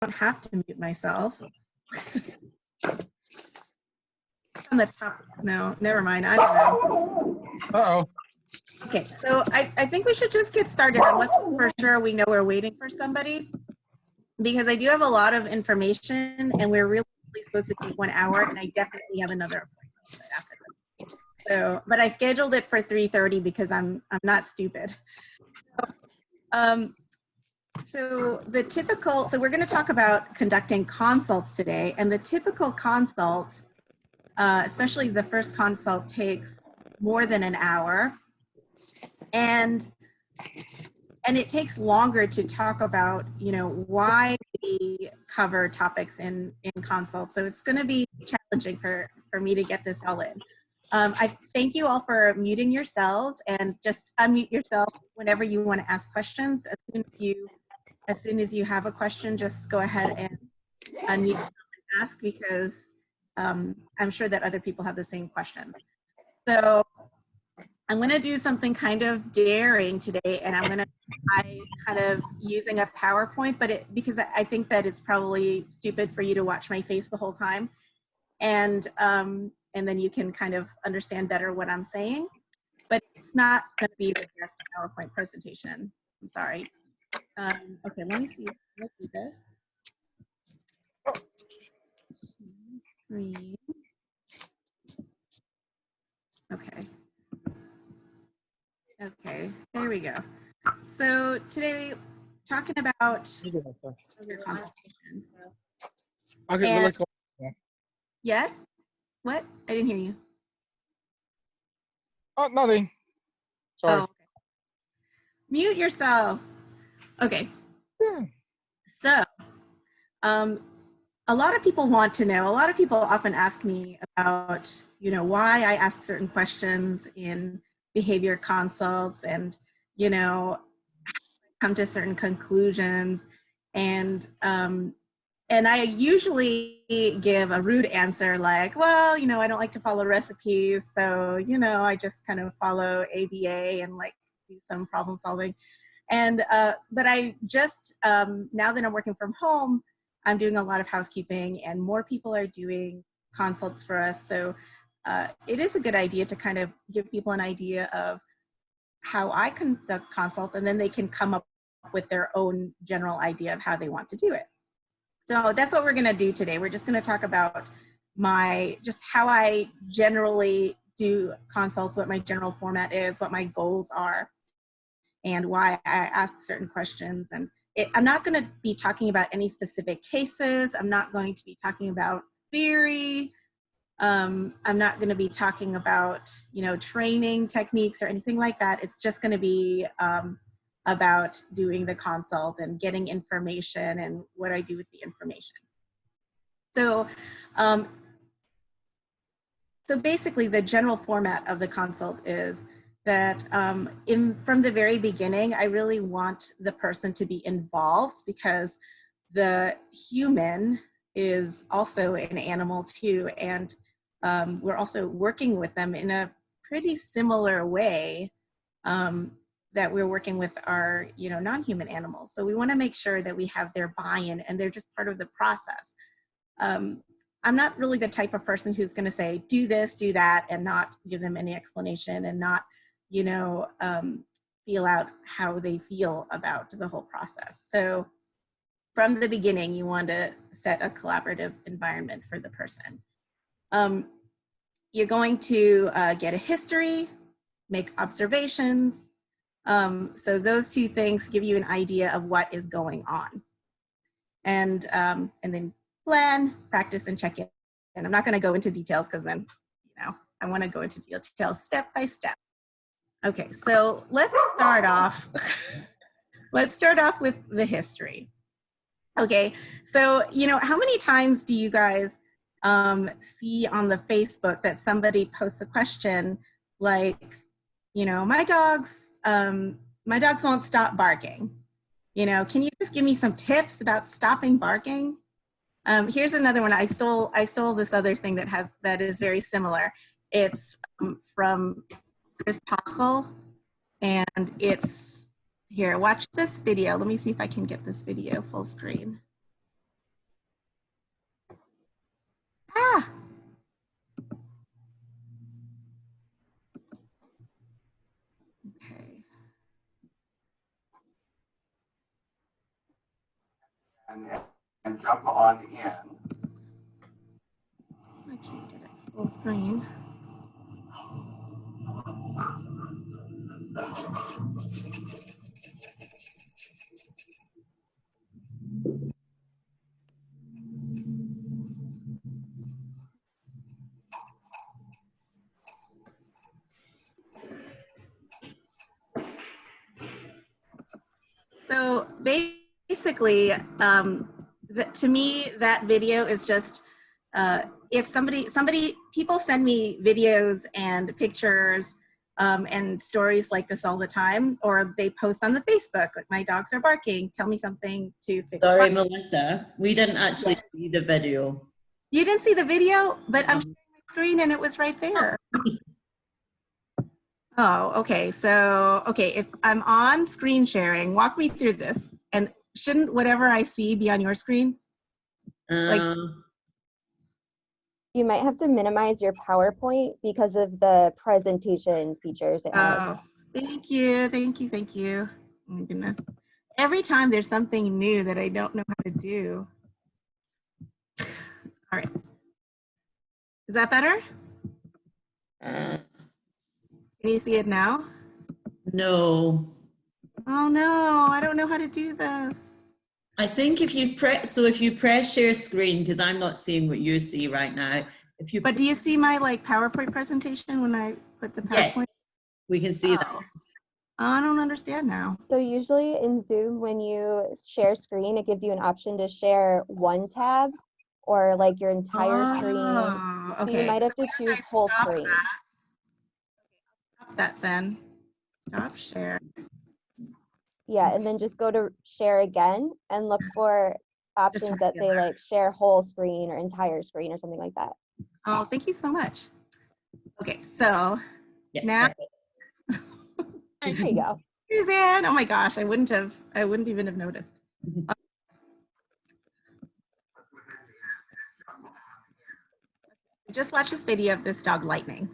don't have to mute myself. On the top, no, never mind. I don't know. Uh-oh. Okay, so I think we should just get started unless for sure we know we're waiting for somebody, because I do have a lot of information and we're really supposed to take 1 hour, and I definitely have another appointment after this. So, but I scheduled it for 3:30 because I'm not stupid. So the typical, so we're going to talk about conducting consults today, and the typical consult, especially the first consult, takes more than an hour, and it takes longer to talk about, you know, why we cover topics in consults. So it's going to be challenging for me to get this all in. I thank you all for muting yourselves, and just unmute yourself whenever you want to ask questions. As soon as you have a question, just go ahead and unmute and ask, because I'm sure that other people have the same questions. So I'm going to do something kind of daring today, and I'm going to try kind of using a PowerPoint, but because I think that it's probably stupid for you to watch my face the whole time, and then you can kind of understand better what I'm saying. But it's not going to be the best PowerPoint presentation. I'm sorry. Okay, let me see. Let's do this. Screen. Okay. Okay, there we go. So today, talking about your consultations. Okay, well, let's go. Yes? What? I didn't hear you. Oh, nothing. Sorry. Oh, okay. Mute yourself. Okay. Yeah. So, a lot of people want to know, a lot of people often ask me about, you know, why I ask certain questions in behavior consults, and, you know, come to certain conclusions. And I usually give a rude answer like, well, you know, I don't like to follow recipes, so, you know, I just kind of follow ABA and like do some problem solving. And but I just now that I'm working from home, I'm doing a lot of housekeeping, and more people are doing consults for us. So it is a good idea to kind of give people an idea of how I conduct consults, and then they can come up with their own general idea of how they want to do it. So that's what we're going to do today. We're just going to talk about just how I generally do consults, what my general format is, what my goals are, and why I ask certain questions. And I'm not going to be talking about any specific cases. I'm not going to be talking about theory. I'm not going to be talking about, you know, training techniques or anything like that. It's just going to be about doing the consult and getting information and what I do with the information. So, so basically the general format of the consult is that from the very beginning, I really want the person to be involved, because the human is also an animal too, and we're also working with them in a pretty similar way that we're working with our, you know, non-human animals. So we want to make sure that we have their buy-in and they're just part of the process. I'm not really the type of person who's going to say, do this, do that, and not give them any explanation, and not, you know, feel out how they feel about the whole process. So from the beginning, you want to set a collaborative environment for the person. You're going to get a history, make observations. So those two things give you an idea of what is going on. And then plan, practice, and check in. And I'm not going to go into details, because then, you know, I want to go into details step by step. Okay, so let's start off. Let's start off with the history. Okay, so, you know, how many times do you guys see on the Facebook that somebody posts a question like, you know, my dogs won't stop barking. You know, can you just give me some tips about stopping barking? Here's another one. I stole this other thing that is very similar. It's from Chris Pachel, and it's here. Watch this video. Let me see if I can get this video full screen. and jump on in. I can't get it full screen. So basically, to me, that video is just, if people send me videos and pictures and stories like this all the time, or they post on the Facebook, like my dogs are barking, tell me something to fix. Sorry, Melissa, we didn't actually see the video. You didn't see the video, but I'm sharing my screen and it was right there. Oh, okay. So, okay, if I'm on screen sharing, walk me through this. And shouldn't whatever I see be on your screen? Like, you might have to minimize your PowerPoint because of the presentation features it has. oh, thank you, thank you, thank you. Oh my goodness. Every time there's something new that I don't know how to do. All right. Is that better? Can you see it now? No. Oh no, I don't know how to do this. I think if you press share screen, because I'm not seeing what you see right now. But do you see my like PowerPoint presentation when I put the PowerPoint? Yes, we can see that. I don't understand now. So usually in Zoom, when you share screen, it gives you an option to share one tab or like your entire screen. Okay. So you might have to choose whole screen. Stop that then. Stop share. Yeah, and then just go to share again and look for options that say like share whole screen or entire screen or something like that. Oh, thank you so much. Okay, so now. There you go. Suzanne, oh my gosh, I wouldn't even have noticed. Just watch this video of this dog Lightning.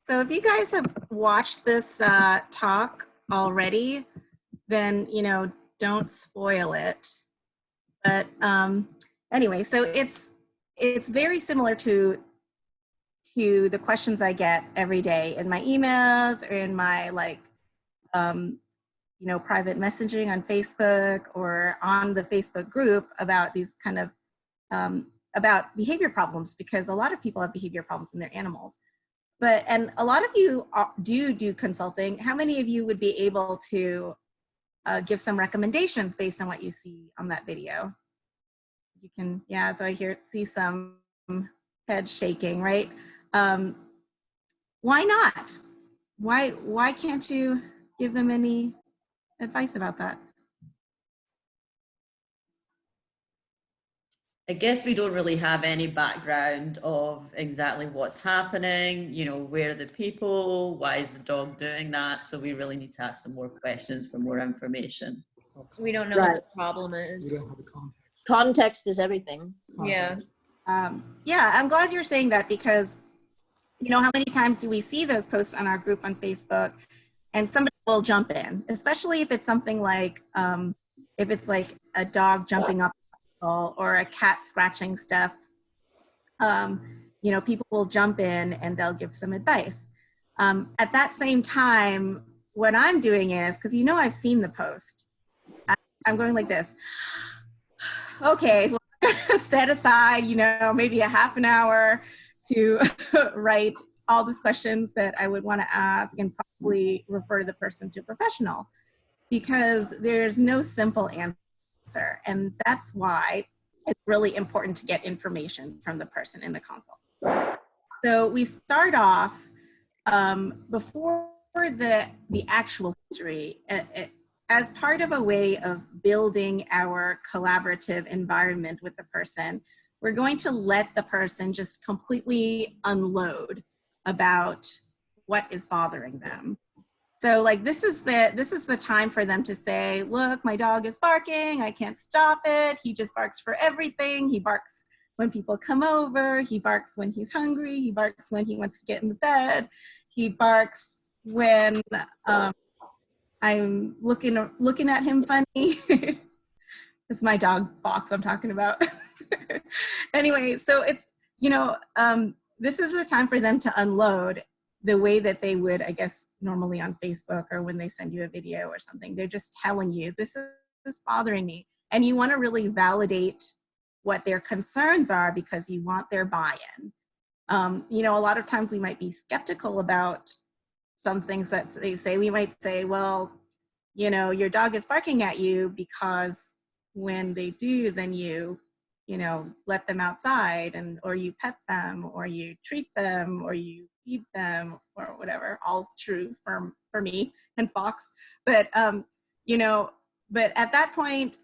So if you guys have watched this talk already, then, you know, don't spoil it. But anyway, so it's very similar to the questions I get every day in my emails or in my like, you know, private messaging on Facebook or on the Facebook group about these kind of, about behavior problems, because a lot of people have behavior problems in their animals. But, and a lot of you do consulting. How many of you would be able to give some recommendations based on what you see on that video? You can, yeah, so I see some head shaking, right? Why not? Why can't you give them any advice about that? I guess we don't really have any background of exactly what's happening, you know, where are the people, why is the dog doing that? So we really need to ask some more questions for more information. We don't know what the problem is. We don't have the context. Context is everything. Yeah. Yeah, I'm glad you're saying that, because you know, how many times do we see those posts on our group on Facebook and somebody will jump in, especially if it's something like, if it's like a dog jumping up or a cat scratching stuff, you know, people will jump in and they'll give some advice. At that same time, what I'm doing is, because you know I've seen the post, I'm going like this. Okay, so I'm gonna set aside, you know, maybe a half an hour to write all these questions that I would want to ask and probably refer the person to a professional, because there's no simple answer. And that's why it's really important to get information from the person in the consult. So we start off before the actual history, as part of a way of building our collaborative environment with the person. We're going to let the person just completely unload about what is bothering them. So like this is the time for them to say, look, my dog is barking, I can't stop it, he just barks for everything. He barks when people come over, he barks when he's hungry, he barks when he wants to get in the bed, he barks when I'm looking at him funny. It's my dog Fox I'm talking about. Anyway, so it's, you know, this is the time for them to unload the way that they would, I guess, normally on Facebook or when they send you a video or something. They're just telling you, this is bothering me. And you want to really validate what their concerns are because you want their buy-in. You know, a lot of times we might be skeptical about some things that they say. We might say, well, you know, your dog is barking at you because when they do, then you know, let them outside, and or you pet them, or you treat them, or you feed them, or whatever. All true for me and Fox. But you know, but at that point,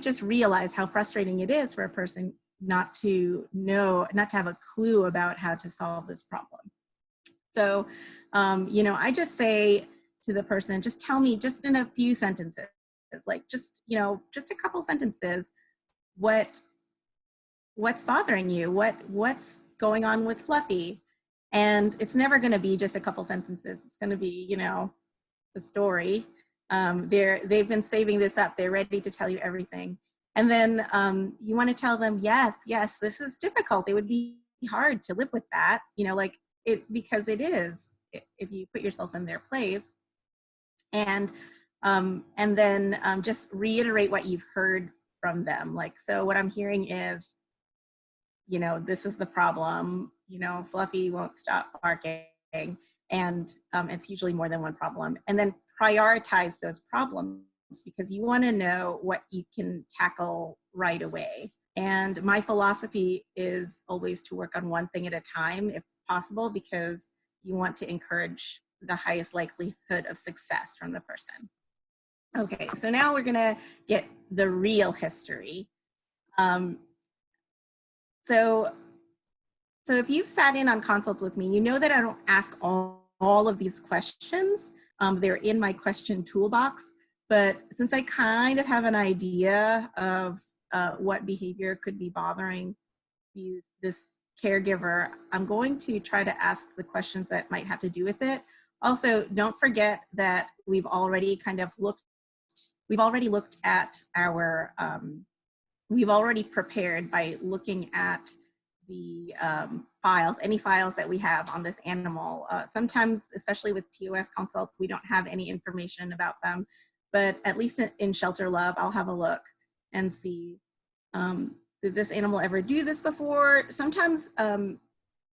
just realize how frustrating it is for a person not to have a clue about how to solve this problem. So, you know, I just say to the person, just tell me, just in a few sentences, like just, you know, just a couple sentences, what's bothering you, what's going on with Fluffy. And it's never going to be just a couple sentences. It's going to be, you know, the story. They've been saving this up. They're ready to tell you everything. And then you want to tell them, yes, this is difficult. It would be hard to live with that, you know, like because it is, if you put yourself in their place. And then just reiterate what you've heard from them. Like, so what I'm hearing is, you know, this is the problem, you know, Fluffy won't stop barking, and it's usually more than one problem. And then prioritize those problems because you want to know what you can tackle right away. And my philosophy is always to work on one thing at a time if possible, because you want to encourage the highest likelihood of success from the person. Okay, so now we're gonna get the real history. So if you've sat in on consults with me, you know that I don't ask all of these questions. They're in my question toolbox, but since I kind of have an idea of what behavior could be bothering this caregiver, I'm going to try to ask the questions that might have to do with it. Also, don't forget that we've already looked at our, we've already prepared by looking at the files, any files that we have on this animal. Sometimes, especially with TOS consults, we don't have any information about them, but at least in Shelter Love, I'll have a look and see, did this animal ever do this before? Sometimes,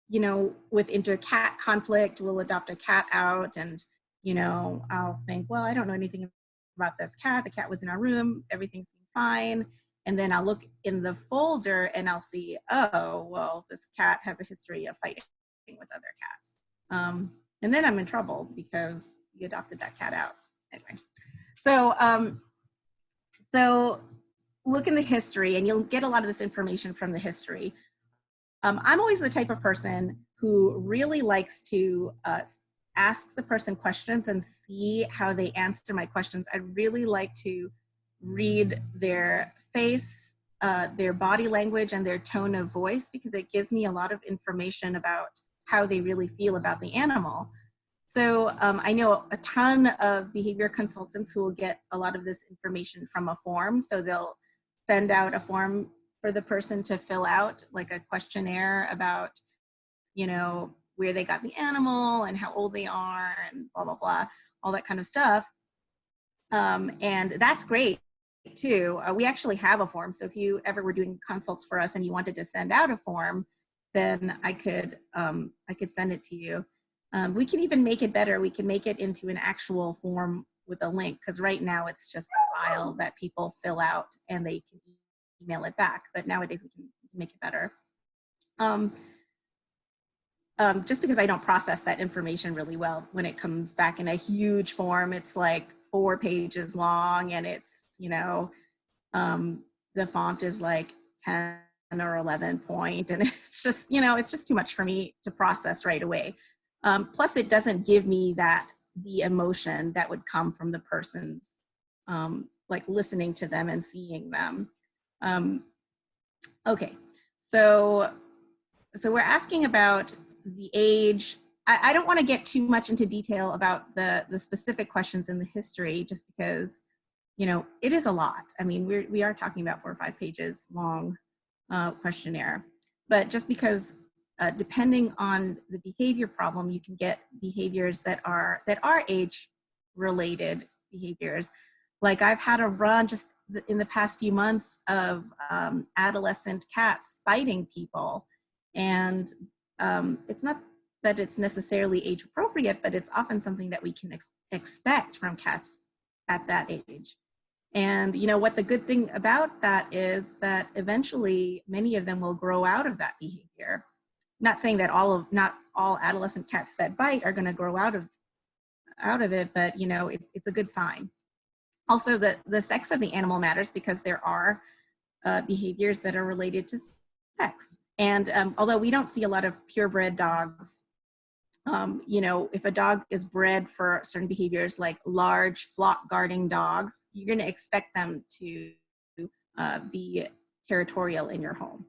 you know, with inter-cat conflict, we'll adopt a cat out and, you know, I'll think, well, I don't know anything about this cat. The cat was in our room, everything seemed fine. And then I'll look in the folder and I'll see, oh, well, this cat has a history of fighting with other cats. And then I'm in trouble because you adopted that cat out. Anyway, so look in the history and you'll get a lot of this information from the history. I'm always the type of person who really likes to ask the person questions and see how they answer my questions. I really like to read their face, their body language, and their tone of voice because it gives me a lot of information about how they really feel about the animal. So I know a ton of behavior consultants who will get a lot of this information from a form. So they'll send out a form for the person to fill out, like a questionnaire about, you know, where they got the animal and how old they are and blah, blah, blah, all that kind of stuff. And that's great too. We actually have a form. So if you ever were doing consults for us and you wanted to send out a form, then I could send it to you. We can even make it better. We can make it into an actual form with a link, because right now it's just a file that people fill out and they can email it back. But nowadays we can make it better. Just because I don't process that information really well when it comes back in a huge form. It's like 4 pages long and it's, you know, the font is like 10 or 11 point, and it's just, you know, it's just too much for me to process right away. Plus, it doesn't give me the emotion that would come from the person's, like listening to them and seeing them. Okay, so we're asking about the age. I don't want to get too much into detail about the specific questions in the history, just because, you know, it is a lot. I mean, we are talking about 4 or 5 pages long questionnaire, but just because depending on the behavior problem, you can get behaviors that are age related behaviors. Like I've had a run just in the past few months of adolescent cats fighting people, and it's not that it's necessarily age appropriate, but it's often something that we can expect from cats at that age. And you know what the good thing about that is that eventually many of them will grow out of that behavior. Not saying that not all adolescent cats that bite are going to grow out of it, but you know, it's a good sign. Also, the sex of the animal matters, because there are behaviors that are related to sex. And although we don't see a lot of purebred dogs, you know, if a dog is bred for certain behaviors like large flock guarding dogs, you're going to expect them to be territorial in your home.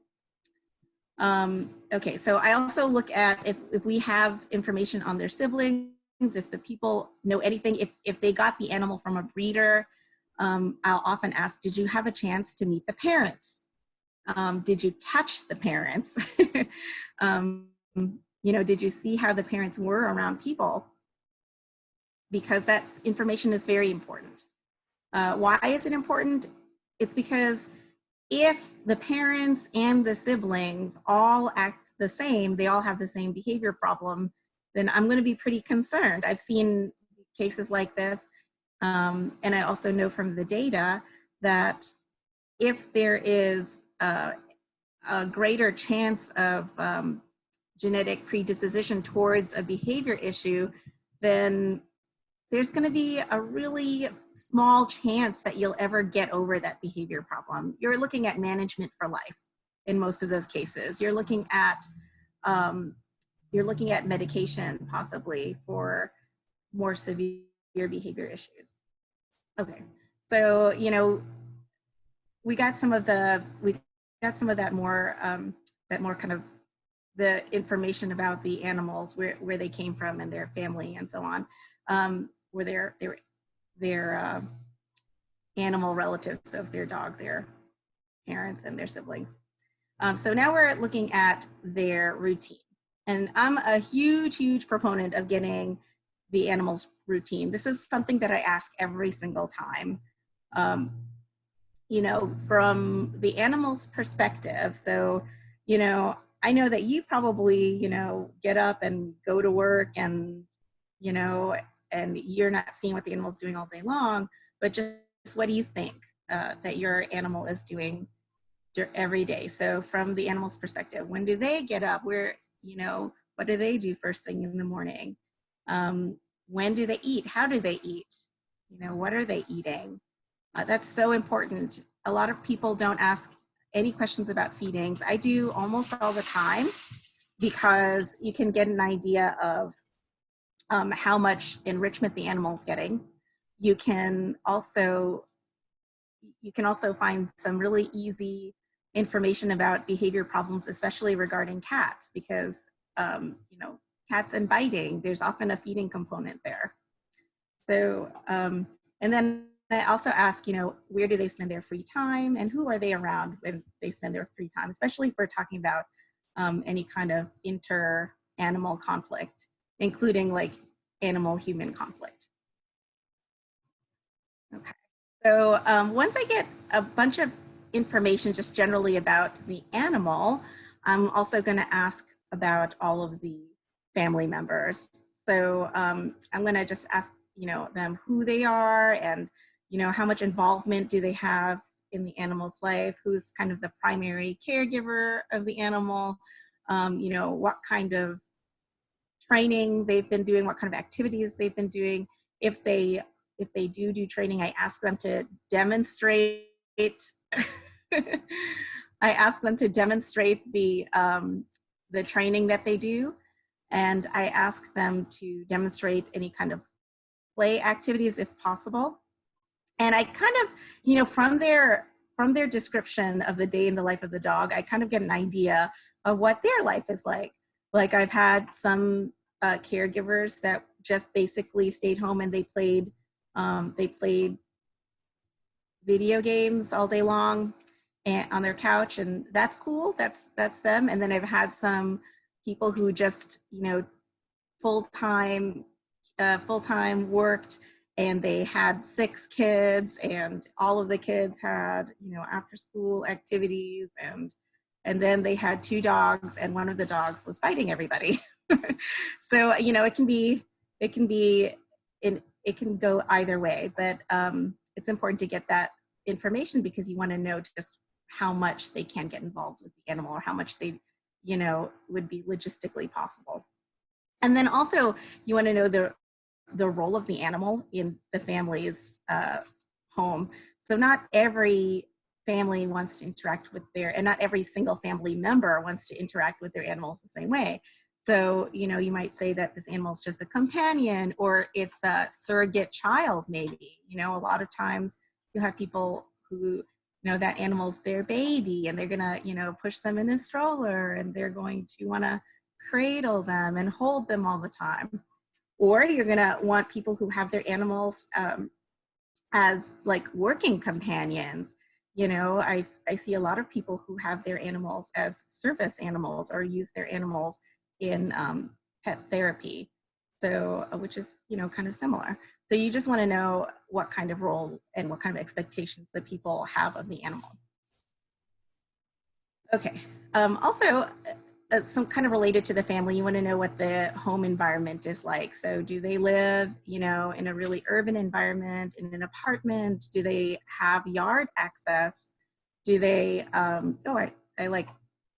Okay, so I also look at if we have information on their siblings, if the people know anything, if they got the animal from a breeder. I'll often ask, did you have a chance to meet the parents? Did you touch the parents? You know, did you see how the parents were around people? Because that information is very important. Why is it important? It's because if the parents and the siblings all act the same, they all have the same behavior problem, then I'm going to be pretty concerned. I've seen cases like this, and I also know from the data that if there is a greater chance of genetic predisposition towards a behavior issue, then there's going to be a really small chance that you'll ever get over that behavior problem. You're looking at management for life in most of those cases. You're looking at medication possibly for more severe behavior issues. Okay, so you know, we got some of that more kind of the information about the animals, where they came from and their family and so on, where their animal relatives of their dog, their parents and their siblings. So now we're looking at their routine. And I'm a huge proponent of getting the animal's routine. This is something that I ask every single time. You know, from the animal's perspective. So, you know, I know that you probably, you know, get up and go to work and, you know, and you're not seeing what the animal's doing all day long, but just what do you think that your animal is doing every day? So from the animal's perspective, when do they get up? You know, what do they do first thing in the morning? When do they eat? How do they eat? You know, what are they eating? That's so important. A lot of people don't ask any questions about feedings. I do almost all the time, because you can get an idea of how much enrichment the animal's getting. You can also find some really easy information about behavior problems, especially regarding cats, because you know, cats and biting, there's often a feeding component there. So, and then I also ask, you know, where do they spend their free time, and who are they around when they spend their free time, especially if we're talking about any kind of inter-animal conflict, including like animal-human conflict. Okay, so once I get a bunch of information just generally about the animal, I'm also going to ask about all of the family members. So I'm going to just ask, you know, them who they are, and you know, how much involvement do they have in the animal's life, who's kind of the primary caregiver of the animal, you know, what kind of training they've been doing, what kind of activities they've been doing. If they do training, I ask them to demonstrate I ask them to demonstrate the training that they do. and I ask them to demonstrate any kind of play activities if possible. And I kind of, you know, from their description of the day in the life of the dog, I kind of get an idea of what their life is like. Like I've had some caregivers that just basically stayed home and they played video games all day long and on their couch, and that's cool. That's them. And then I've had some people who just, you know, full-time worked, and they had 6 kids, and all of the kids had, you know, after school activities, and then they had 2 dogs, and one of the dogs was fighting everybody. So, you know, it can go either way, but it's important to get that information because you want to know just how much they can get involved with the animal, or how much they, you know, would be logistically possible. And then also you want to know the role of the animal in the family's home. So not every family wants to interact with and not every single family member wants to interact with their animals the same way. So, you know, you might say that this animal is just a companion, or it's a surrogate child, maybe. You know, a lot of times you have people who, you know, that animal's their baby, and they're gonna, you know, push them in a stroller, and they're going to wanna cradle them and hold them all the time. Or you're gonna want people who have their animals as like working companions. You know, I see a lot of people who have their animals as service animals, or use their animals in pet therapy. So, which is, you know, kind of similar. So you just want to know what kind of role and what kind of expectations that people have of the animal. Okay. Also, some kind of related to the family, you want to know what the home environment is like. So do they live, you know, in a really urban environment, in an apartment? Do they have yard access? Do they, I like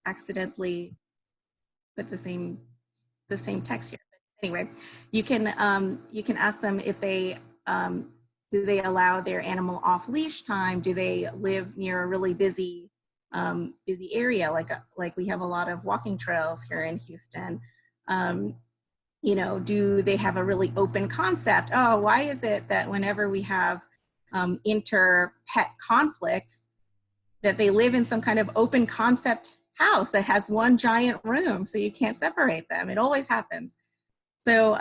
accidentally put the same text here. But anyway, you can ask them if they, do they allow their animal off leash time? Do they live near a really busy area, like we have a lot of walking trails here in Houston? You know, do they have a really open concept? Oh, why is it that whenever we have inter-pet conflicts, that they live in some kind of open concept house that has one giant room, so you can't separate them? It always happens. So,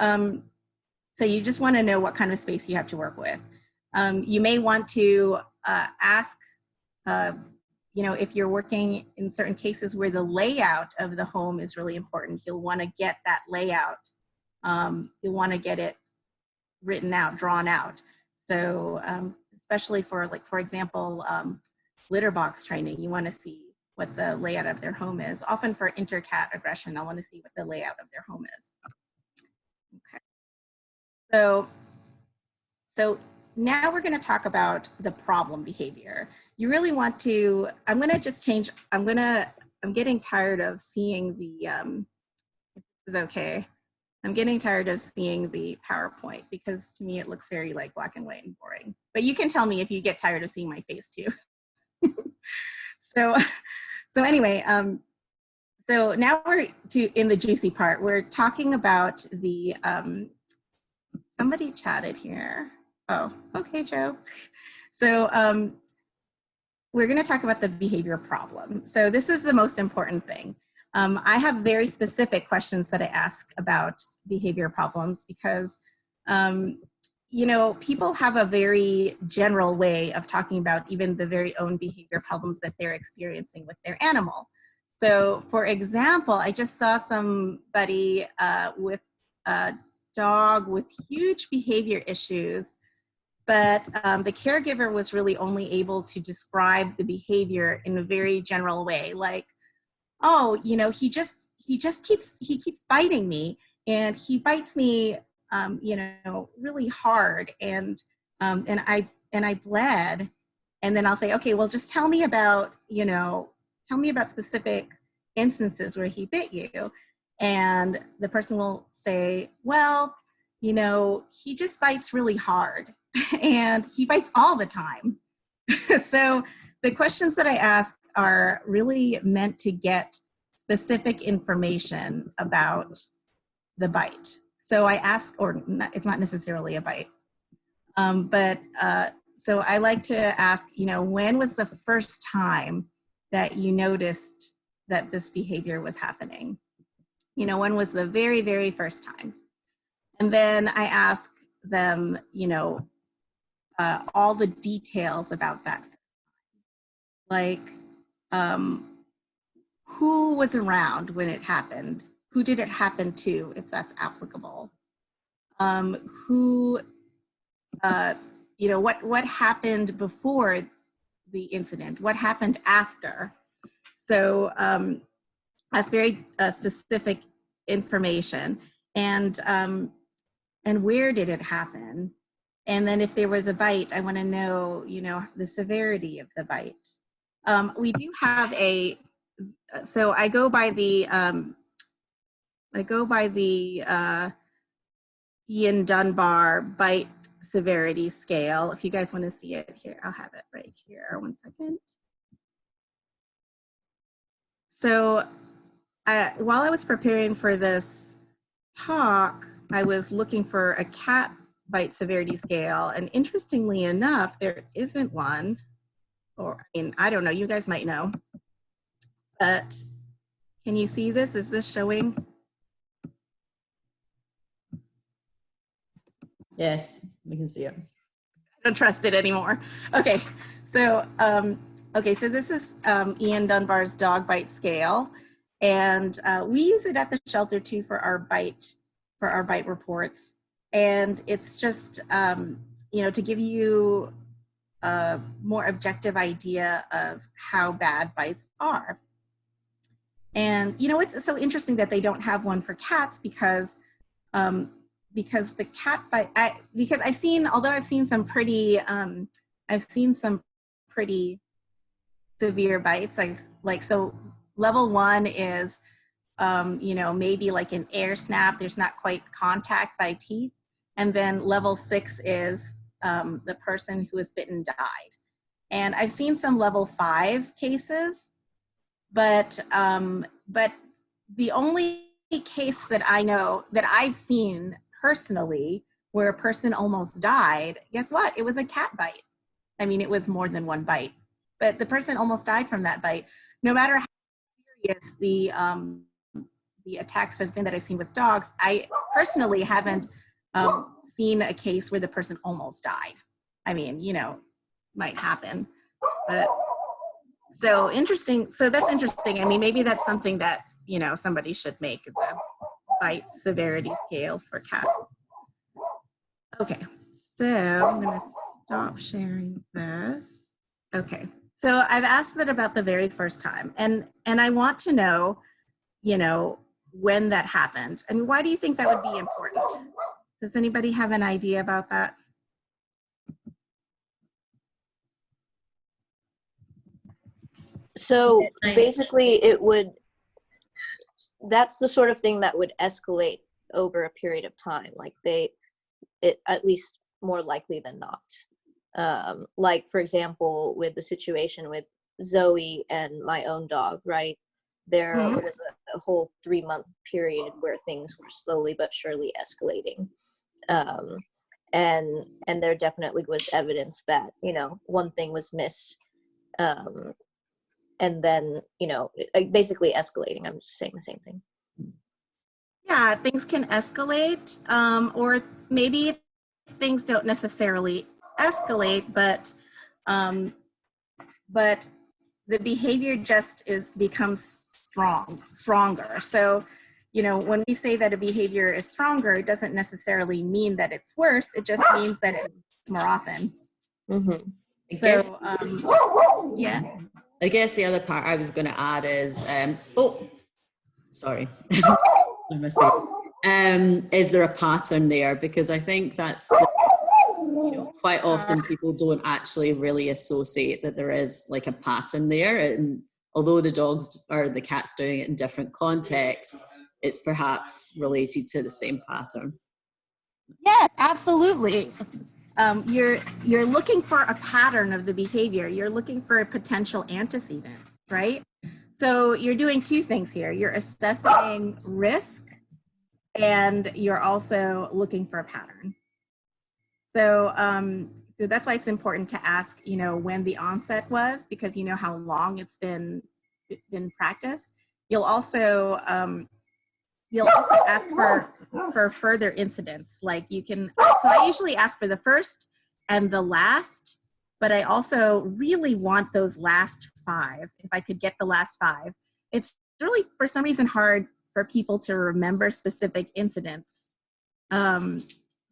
so you just want to know what kind of space you have to work with. You may want to ask, you know, if you're working in certain cases where the layout of the home is really important, you'll want to get that layout. You'll want to get it written out, drawn out. So especially for, like, for example, litter box training, you want to see what the layout of their home is. Often for intercat aggression, I want to see what the layout of their home is. Okay. So now we're going to talk about the problem behavior. You really want to, I'm going to just change, I'm getting tired of seeing the, if this is okay, I'm getting tired of seeing the PowerPoint, because to me it looks very like black and white and boring. But you can tell me if you get tired of seeing my face too. So anyway, so now we're in the juicy part. We're talking about the, somebody chatted here. Oh, okay, Joe. So we're going to talk about the behavior problem. So this is the most important thing. I have very specific questions that I ask about behavior problems because, you know, people have a very general way of talking about even the very own behavior problems that they're experiencing with their animal. So for example, I just saw somebody with a dog with huge behavior issues, but the caregiver was really only able to describe the behavior in a very general way, like, oh, you know, he keeps biting me, and he bites me, you know, really hard, and I bled. And then I'll say, okay, well, just tell me about, you know, tell me about specific instances where he bit you. And the person will say, well, you know, he just bites really hard and he bites all the time. So the questions that I ask are really meant to get specific information about the bite. So I ask, or not, it's not necessarily a bite, so I like to ask, when was the first time that you noticed that this behavior was happening? When was the very, very first time? And then I ask them, all the details about that. Like, who was around when it happened? Who did it happen to, if that's applicable? What happened before the incident? What happened after? So that's very specific information. And where did it happen? And then if there was a bite, I want to know, the severity of the bite. We do have so I go by the Ian Dunbar bite severity scale. If you guys want to see it here, I'll have it right here. 1 second. So while I was preparing for this talk, I was looking for a cat bite severity scale, and interestingly enough, there isn't one. Or, I don't know, you guys might know, but can you see this? Is this showing? Yes, we can see it. I don't trust it anymore. Okay, so so this is Ian Dunbar's dog bite scale, and we use it at the shelter too for our bite reports. And it's just to give you a more objective idea of how bad bites are. And it's so interesting that they don't have one for cats because the cat bite, because I've seen some pretty severe bites, like so level 1 is maybe like an air snap, there's not quite contact by teeth, and then level 6 is the person who was bitten died. And I've seen some level 5 cases, but the only case that I know that I've seen personally where a person almost died, guess what? It was a cat bite. It was more than one bite, but the person almost died from that bite. No matter how serious the attacks have been that I've seen with dogs, I personally haven't seen a case where the person almost died. Might happen, but so interesting. So that's interesting. Maybe that's something that, somebody should make the bite severity scale for cats. Okay, so I'm gonna stop sharing this. Okay, so I've asked that about the very first time, and I want to know, when that happened. Why do you think that would be important? Does anybody have an idea about that? So basically that's the sort of thing that would escalate over a period of time. Like at least more likely than not. Like for example, with the situation with Zoe and my own dog, right? There was a whole 3-month period where things were slowly but surely escalating. And there definitely was evidence that, one thing was missed. And then, basically escalating. I'm just saying the same thing. Yeah, things can escalate, or maybe things don't necessarily escalate, but the behavior just becomes stronger. So, when we say that a behavior is stronger, it doesn't necessarily mean that it's worse. It just means that it's more often. Mm-hmm. Yeah. I guess the other part I was going to add is, sorry, is there a pattern there? Because I think that's, quite often people don't actually really associate that there is like a pattern there. And although the dogs or the cat's doing it in different contexts, it's perhaps related to the same pattern. Yes, absolutely. You're looking for a pattern of the behavior. You're looking for a potential antecedent, right? So you're doing two things here. You're assessing risk and you're also looking for a pattern. So, so that's why it's important to ask, you know, when the onset was, because you know how long it's been practiced. You'll also ask for further incidents. Like you can, so I usually ask for the first and the last, but I also really want those last 5. If I could get the last 5, it's really for some reason hard for people to remember specific incidents.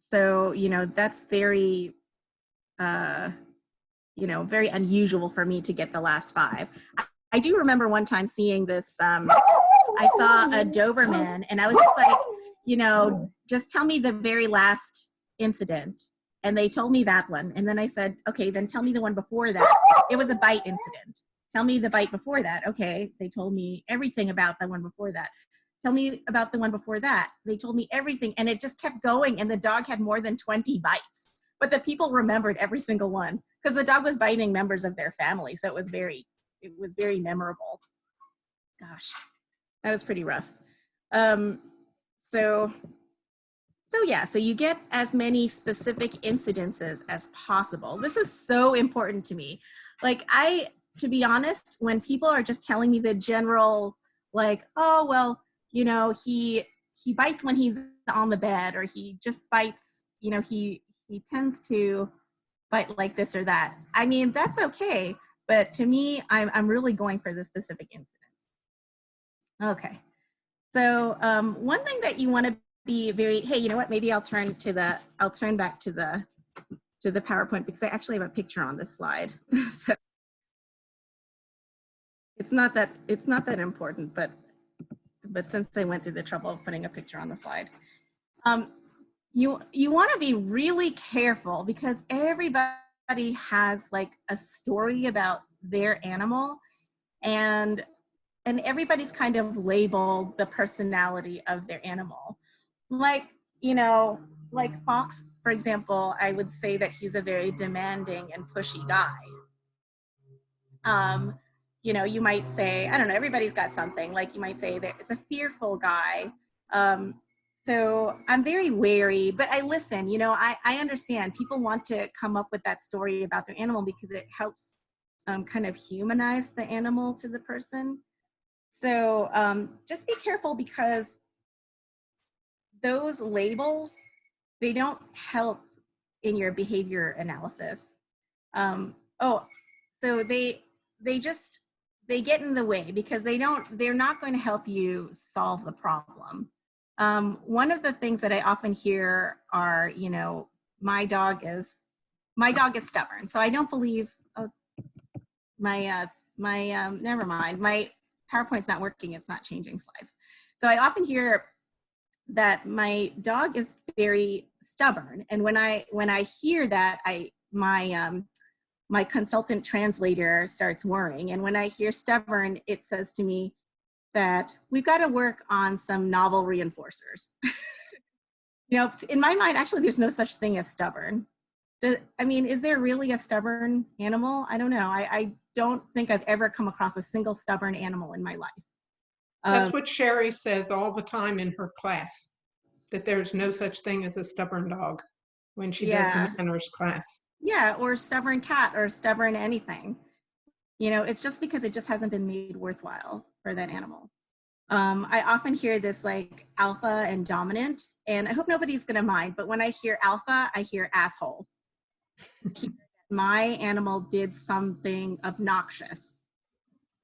So, you know, that's very, you know, very unusual for me to get the last 5. I do remember one time seeing this, I saw a Doberman and I was just like, you know, just tell me the very last incident. And they told me that one. And then I said, okay, then tell me the one before that. It was a bite incident. Tell me the bite before that. Okay, they told me everything about the one before that. Tell me about the one before that. They told me everything, and it just kept going, and the dog had more than 20 bites. But the people remembered every single one because the dog was biting members of their family, so it was very memorable. Gosh, that was pretty rough. So yeah, so you get as many specific incidences as possible. This is so important to me. Like to be honest, when people are just telling me the general, like, oh, well, you know, he bites when he's on the bed, or he just bites, you know, he tends to bite like this or that. I mean, that's okay. But to me, I'm really going for the specific incidents. Okay. So one thing that you want to be very, hey, you know what, maybe I'll turn back to the PowerPoint, because I actually have a picture on this slide. So it's not that important, but since I went through the trouble of putting a picture on the slide. You want to be really careful, because everybody has like a story about their animal, and everybody's kind of labeled the personality of their animal. Like, you know, like Fox, for example, I would say that he's a very demanding and pushy guy. You know, you might say, I don't know, everybody's got something. Like you might say that it's a fearful guy. So I'm very wary, but I listen. You know, I understand people want to come up with that story about their animal because it helps kind of humanize the animal to the person. So just be careful, because those labels, they don't help in your behavior analysis. So they get in the way, because they're not going to help you solve the problem. One of the things that I often hear are, you know, my dog is stubborn. So I don't believe, never mind, my PowerPoint's not working, it's not changing slides. So I often hear that my dog is very stubborn, and when I hear that, my consultant translator starts worrying, and when I hear stubborn, it says to me that we've got to work on some novel reinforcers. You know, in my mind, actually, there's no such thing as stubborn. I mean, is there really a stubborn animal? I don't know. I don't think I've ever come across a single stubborn animal in my life. That's what Sherry says all the time in her class, that there's no such thing as a stubborn dog when she does the manners class. Yeah, or stubborn cat, or stubborn anything. You know, it's just because it just hasn't been made worthwhile for that animal. I often hear this, like, alpha and dominant, and I hope nobody's gonna mind, but when I hear alpha, I hear asshole. My animal did something obnoxious.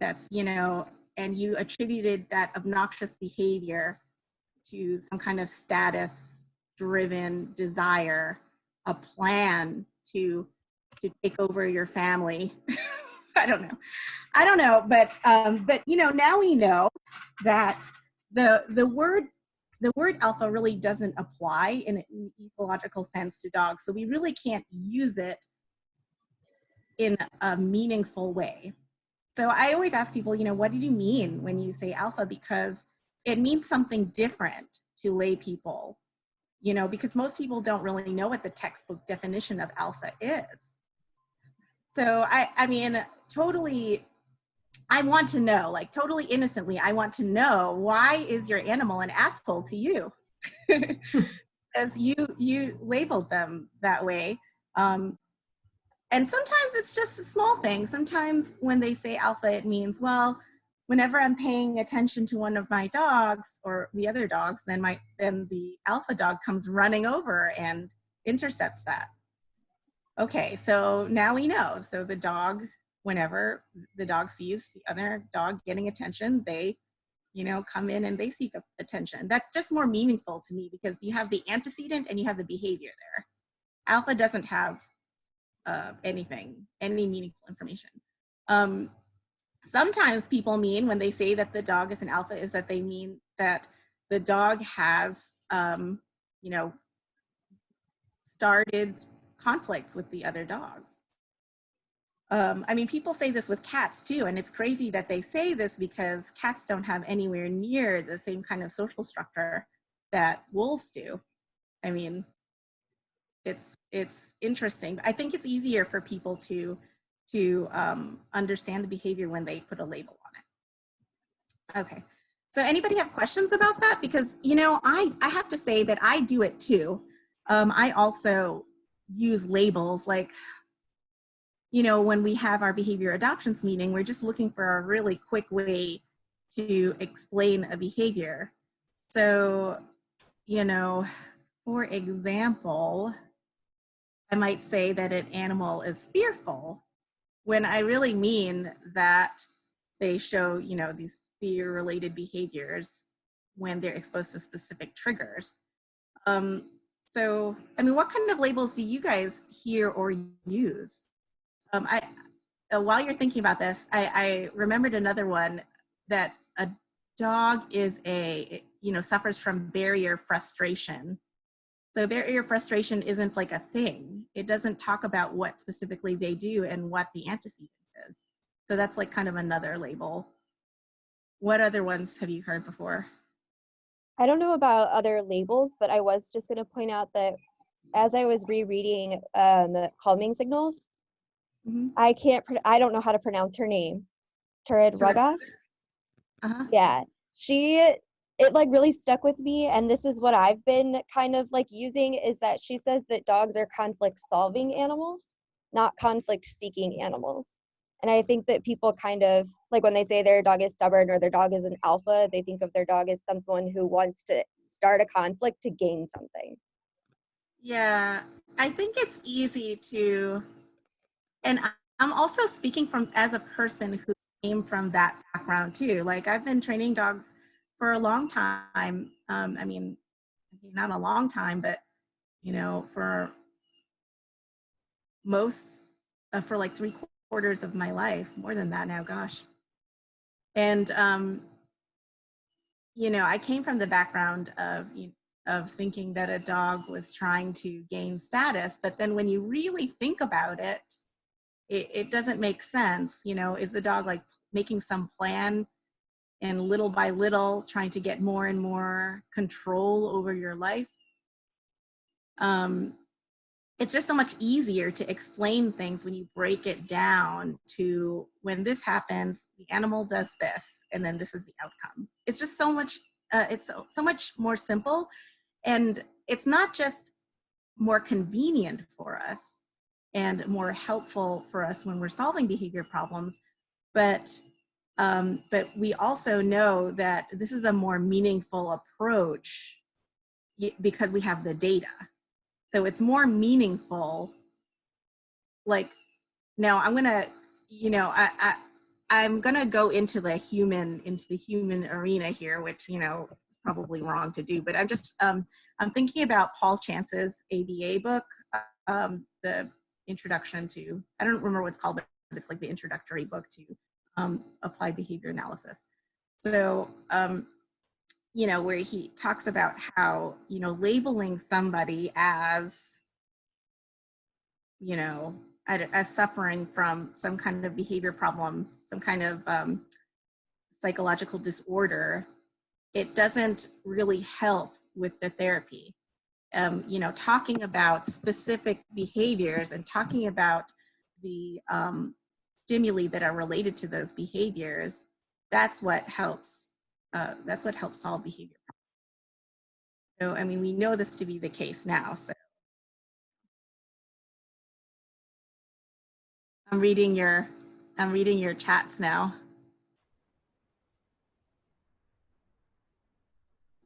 That's, you know, and you attributed that obnoxious behavior to some kind of status-driven desire, a plan to take over your family. I don't know, but you know, now we know that the word alpha really doesn't apply in an ecological sense to dogs, so we really can't use it in a meaningful way. So I always ask people, you know, what did you mean when you say alpha? Because it means something different to lay people, you know, because most people don't really know what the textbook definition of alpha is. So I mean, totally, I want to know, like totally innocently, I want to know, why is your animal an asshole to you? as you labeled them that way. And sometimes it's just a small thing. Sometimes when they say alpha, it means, well, whenever I'm paying attention to one of my dogs or the other dogs, then the alpha dog comes running over and intercepts that. Okay, so now we know. So the dog, whenever the dog sees the other dog getting attention, they, come in and they seek attention. That's just more meaningful to me because you have the antecedent and you have the behavior there. Alpha doesn't have any meaningful information. Sometimes people mean when they say that the dog is an alpha is that they mean that the dog has, started conflicts with the other dogs. People say this with cats too, and it's crazy that they say this because cats don't have anywhere near the same kind of social structure that wolves do. It's interesting. I think it's easier for people to understand the behavior when they put a label on it. Okay, so anybody have questions about that? Because I have to say that I do it too. I also use labels like, when we have our behavior adoptions meeting, we're just looking for a really quick way to explain a behavior. So, for example, I might say that an animal is fearful when I really mean that they show, these fear-related behaviors when they're exposed to specific triggers. What kind of labels do you guys hear or use? While you're thinking about this, I remembered another one, that a dog is suffers from barrier frustration. So barrier frustration isn't like a thing. It doesn't talk about what specifically they do and what the antecedent is. So that's like kind of another label. What other ones have you heard before? I don't know about other labels, but I was just going to point out that as I was rereading calming signals, I don't know how to pronounce her name. Turid Ragas. Yeah, it like really stuck with me, and this is what I've been kind of like using, is that she says that dogs are conflict solving animals, not conflict seeking animals. And I think that people kind of like when they say their dog is stubborn or their dog is an alpha, they think of their dog as someone who wants to start a conflict to gain something. Yeah, I think it's easy to, and I'm also speaking as a person who came from that background too. Like I've been training dogs for a long time. Not a long time, but for for like 3/4 of my life, more than that now, gosh. And I came from the background of thinking that a dog was trying to gain status, but then when you really think about it, it doesn't make sense. Is the dog like making some plan and little by little trying to get more and more control over your life? It's just so much easier to explain things when you break it down to, when this happens, the animal does this, and then this is the outcome. It's just so much, it's so much more simple, and it's not just more convenient for us and more helpful for us when we're solving behavior problems, but we also know that this is a more meaningful approach because we have the data. So it's more meaningful. Like now I'm gonna, I'm gonna go into the human arena here, which is probably wrong to do, but I'm thinking about Paul Chance's ABA book, the introduction to, I don't remember what it's called, but it's like the introductory book to applied behavior analysis. So where he talks about how labeling somebody as as suffering from some kind of behavior problem, some kind of psychological disorder, it doesn't really help with the therapy. Talking about specific behaviors and talking about the stimuli that are related to those behaviors, that's what helps solve behavior So, I mean, we know this to be the case now. So I'm reading your chats now.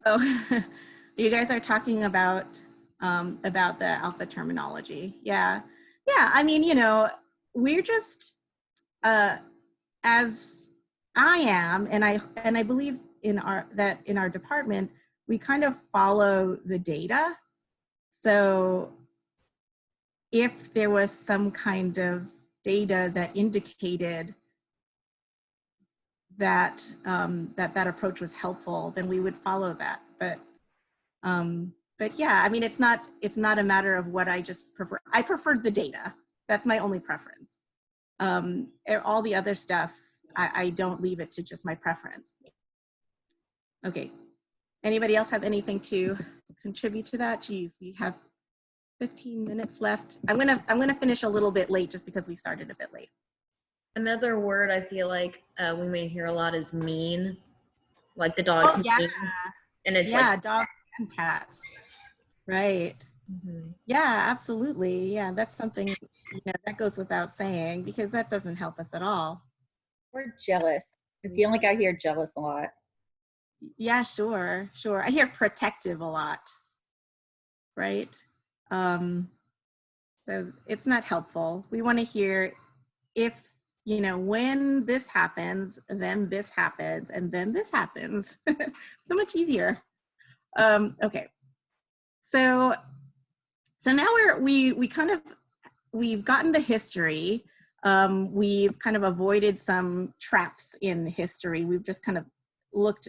Oh, you guys are talking about the alpha terminology. Yeah. Yeah. I mean, you know, we're just, as I am, and I believe in our department, we kind of follow the data. So if there was some kind of data that indicated that that approach was helpful, then we would follow that. But yeah, I mean, it's not a matter of what I just prefer. I preferred the data. That's my only preference. All the other stuff, I don't leave it to just my preference. Okay. Anybody else have anything to contribute to that? Geez, we have 15 minutes left. I'm gonna finish a little bit late just because we started a bit late. Another word I feel like we may hear a lot is mean, like the dog's mean, and it's like dogs and cats, right? Mhm. Yeah, absolutely. Yeah, that's something, you know, that goes without saying because that doesn't help us at all. Or jealous. I feel like I hear jealous a lot. Yeah, sure. I hear protective a lot, right? So it's not helpful. We want to hear if, you know, when this happens, then this happens, and then this happens. So much easier. Okay. So now we've gotten the history. We've kind of avoided some traps in history. We've just kind of looked,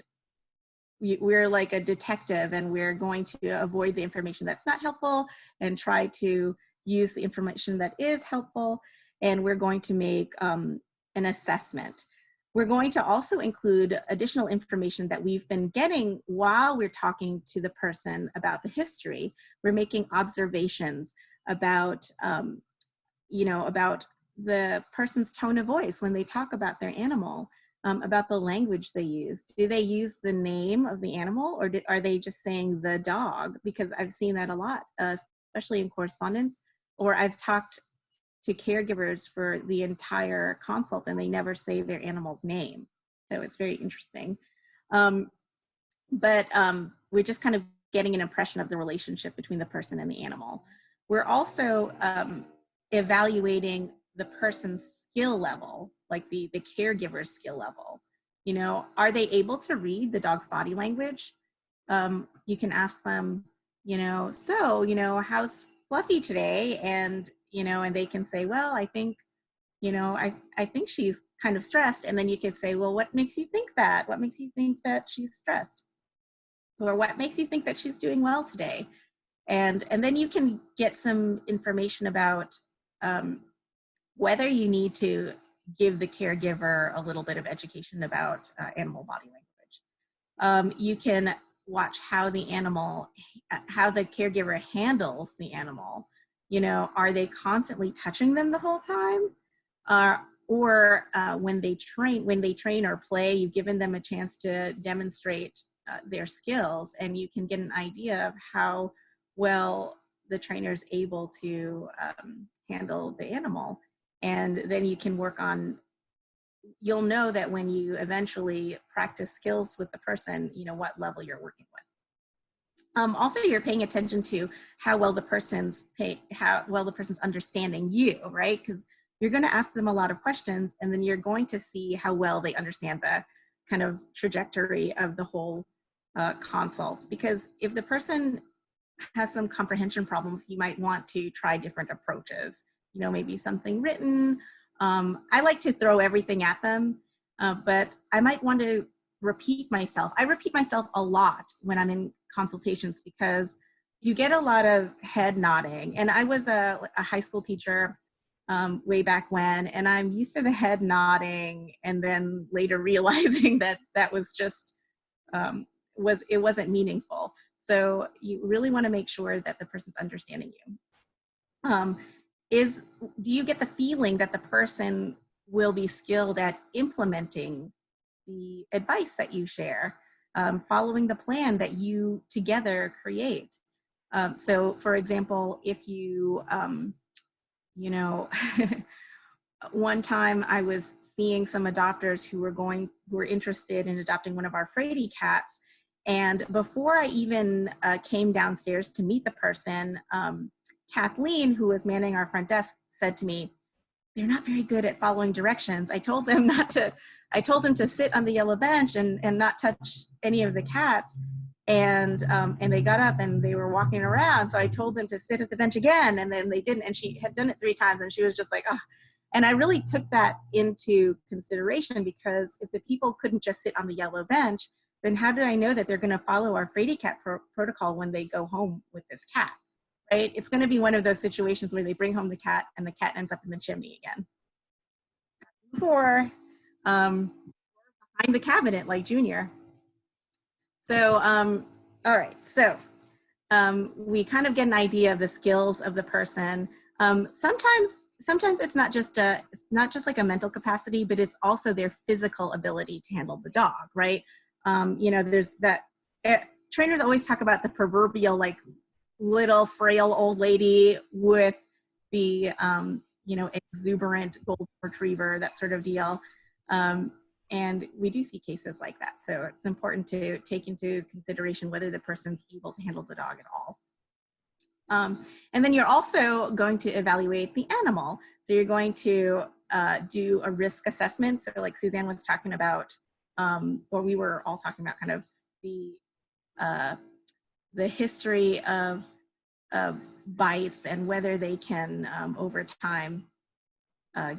we're like a detective and we're going to avoid the information that's not helpful and try to use the information that is helpful. And we're going to make an assessment. We're going to also include additional information that we've been getting while we're talking to the person about the history. We're making observations about, you know, about the person's tone of voice when they talk about their animal, about the language they use. Do they use the name of the animal, or are they just saying the dog? Because I've seen that a lot, especially in correspondence, or I've talked to caregivers for the entire consult and they never say their animal's name. So it's very interesting. But we're just kind of getting an impression of the relationship between the person and the animal. We're also evaluating the person's skill level, like the caregiver's skill level. You know, are they able to read the dog's body language? You can ask them, you know, so, you know, how's Fluffy today? And, you know, and they can say, well, I think, you know, I think she's kind of stressed. And then you could say, well, what makes you think that? What makes you think that she's stressed? Or what makes you think that she's doing well today? And then you can get some information about whether you need to give the caregiver a little bit of education about animal body language. You can watch how the caregiver handles the animal. You know, are they constantly touching them the whole time? Or when they train or play, you've given them a chance to demonstrate their skills, and you can get an idea of how well the trainer is able to handle the animal. And then you can work on, you'll know that when you eventually practice skills with the person, you know what level you're working with. Also, you're paying attention to how well the person's understanding you, right? Because you're going to ask them a lot of questions, and then you're going to see how well they understand the kind of trajectory of the whole consult. Because if the person has some comprehension problems, you might want to try different approaches. You know, maybe something written. I like to throw everything at them, but I might want to repeat myself. I repeat myself a lot when I'm in consultations because you get a lot of head nodding. And I was a high school teacher way back when, and I'm used to the head nodding, and then later realizing that that was just, it wasn't meaningful. So you really want to make sure that the person's understanding you. Do you get the feeling that the person will be skilled at implementing the advice that you share? following the plan that you together create. So for example, if you, you know, one time I was seeing some adopters who were interested in adopting one of our Frady cats. And before I even came downstairs to meet the person, Kathleen, who was manning our front desk, said to me, "They're not very good at following directions. I told them to sit on the yellow bench and not touch any of the cats. And they got up and they were walking around. So I told them to sit at the bench again, and then they didn't. And she had done it 3 times, and she was just like, oh. And I really took that into consideration, because if the people couldn't just sit on the yellow bench, then how do I know that they're going to follow our Frady cat protocol when they go home with this cat, right? It's going to be one of those situations where they bring home the cat and the cat ends up in the chimney again. Or behind the cabinet like Junior. So, all right, so we kind of get an idea of the skills of the person. Sometimes it's not just like a mental capacity, but it's also their physical ability to handle the dog, right? You know, there's that, trainers always talk about the proverbial like little frail old lady with the, you know, exuberant golden retriever, that sort of deal. And we do see cases like that. So it's important to take into consideration whether the person's able to handle the dog at all. And then you're also going to evaluate the animal. So you're going to do a risk assessment. So like Suzanne was talking about, or we were all talking about kind of the history of bites and whether they can over time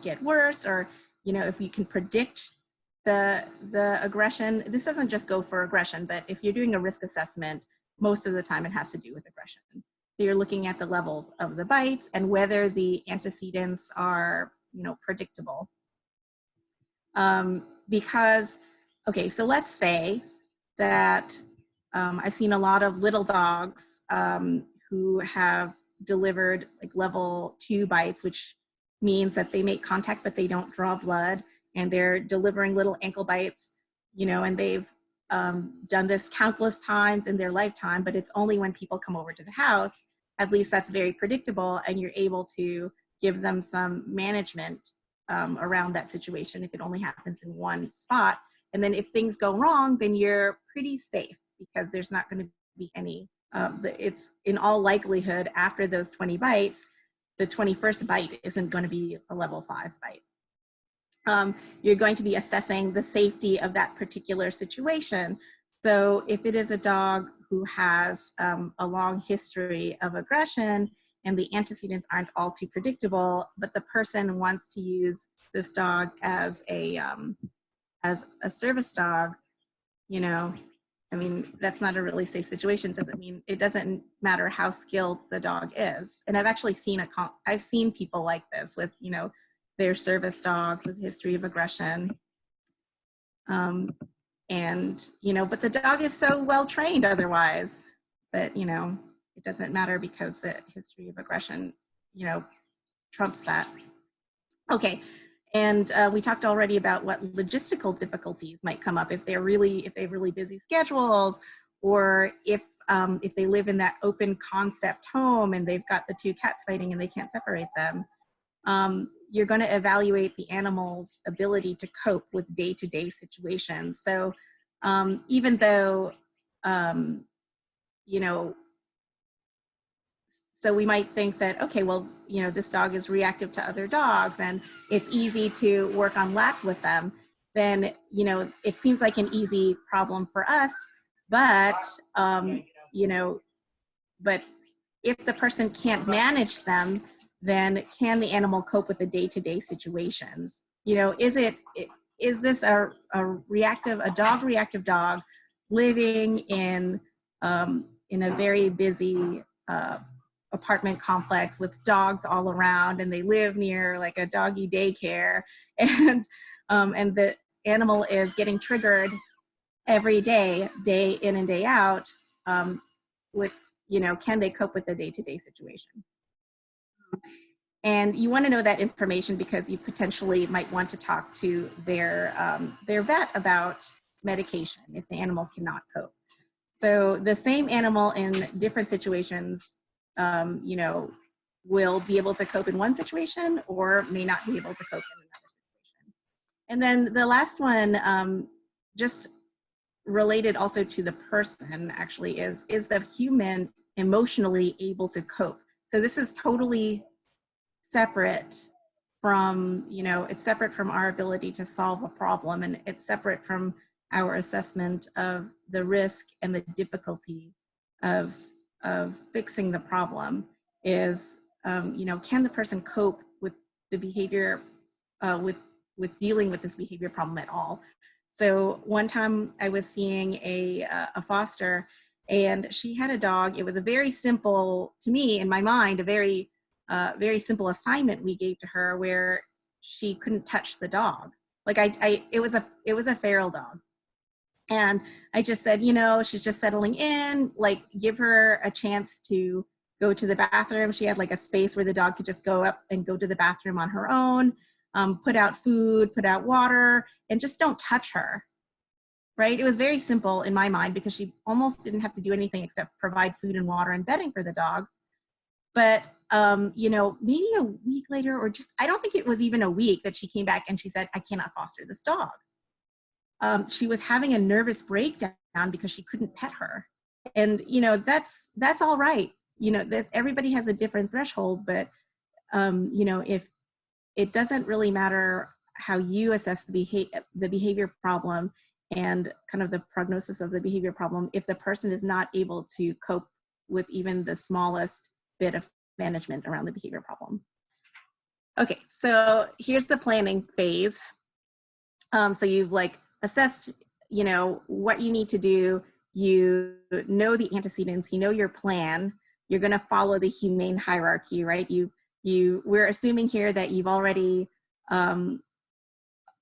get worse, or, you know, if you can predict the aggression. This doesn't just go for aggression, but if you're doing a risk assessment, most of the time it has to do with aggression. So you're looking at the levels of the bites and whether the antecedents are, you know, predictable. Because, okay, so let's say that I've seen a lot of little dogs who have delivered like level 2 bites, which means that they make contact but they don't draw blood, and they're delivering little ankle bites, you know, and they've done this countless times in their lifetime, but it's only when people come over to the house. At least that's very predictable, and you're able to give them some management around that situation if it only happens in one spot. And then if things go wrong, then you're pretty safe, because there's not going to be any, it's in all likelihood after those 20 bites, the 21st bite isn't going to be a level 5 bite. You're going to be assessing the safety of that particular situation. So if it is a dog who has a long history of aggression and the antecedents aren't all too predictable, but the person wants to use this dog as a service dog, you know, I mean, that's not a really safe situation. It doesn't matter how skilled the dog is. And I've actually seen I've seen people like this with, you know, their service dogs with history of aggression. And, you know, but the dog is so well trained otherwise that, you know, it doesn't matter because the history of aggression, you know, trumps that. Okay. And we talked already about what logistical difficulties might come up if they have really busy schedules, or if they live in that open concept home and they've got the 2 cats fighting and they can't separate them. You're going to evaluate the animal's ability to cope with day-to-day situations. So even though, you know, so we might think that, okay, well, you know, this dog is reactive to other dogs and it's easy to work on lack with them, then, you know, it seems like an easy problem for us, but, you know, but if the person can't manage them, then can the animal cope with the day-to-day situations? You know, is this a dog-reactive dog living in a very busy apartment complex with dogs all around, and they live near like a doggy daycare, and the animal is getting triggered every day in and day out, with, you know, can they cope with the day-to-day situation? And you want to know that information because you potentially might want to talk to their vet about medication if the animal cannot cope. So the same animal in different situations, you know, will be able to cope in one situation or may not be able to cope in another situation. And then the last one, just related also to the person actually, is the human emotionally able to cope? So this is totally separate from, you know, it's separate from our ability to solve a problem, and it's separate from our assessment of the risk and the difficulty of fixing the problem. Is, you know, can the person cope with the behavior, with dealing with this behavior problem at all? So one time I was seeing a foster, and she had a dog. It was a very simple, to me in my mind, a very simple assignment we gave to her, where she couldn't touch the dog. Like it was a feral dog. And I just said, you know, she's just settling in, like give her a chance to go to the bathroom. She had like a space where the dog could just go up and go to the bathroom on her own, put out food, put out water, and just don't touch her, right? It was very simple in my mind because she almost didn't have to do anything except provide food and water and bedding for the dog. But, you know, maybe a week later, or just, I don't think it was even a week, that she came back and she said, I cannot foster this dog. She was having a nervous breakdown because she couldn't pet her. And, you know, that's all right. You know, that everybody has a different threshold, but, you know, if it doesn't really matter how you assess the behavior problem and kind of the prognosis of the behavior problem, if the person is not able to cope with even the smallest bit of management around the behavior problem. Okay, so here's the planning phase. So you've like assessed, you know, what you need to do. You know the antecedents, you know your plan. You're going to follow the humane hierarchy, right? We're assuming here that you've already,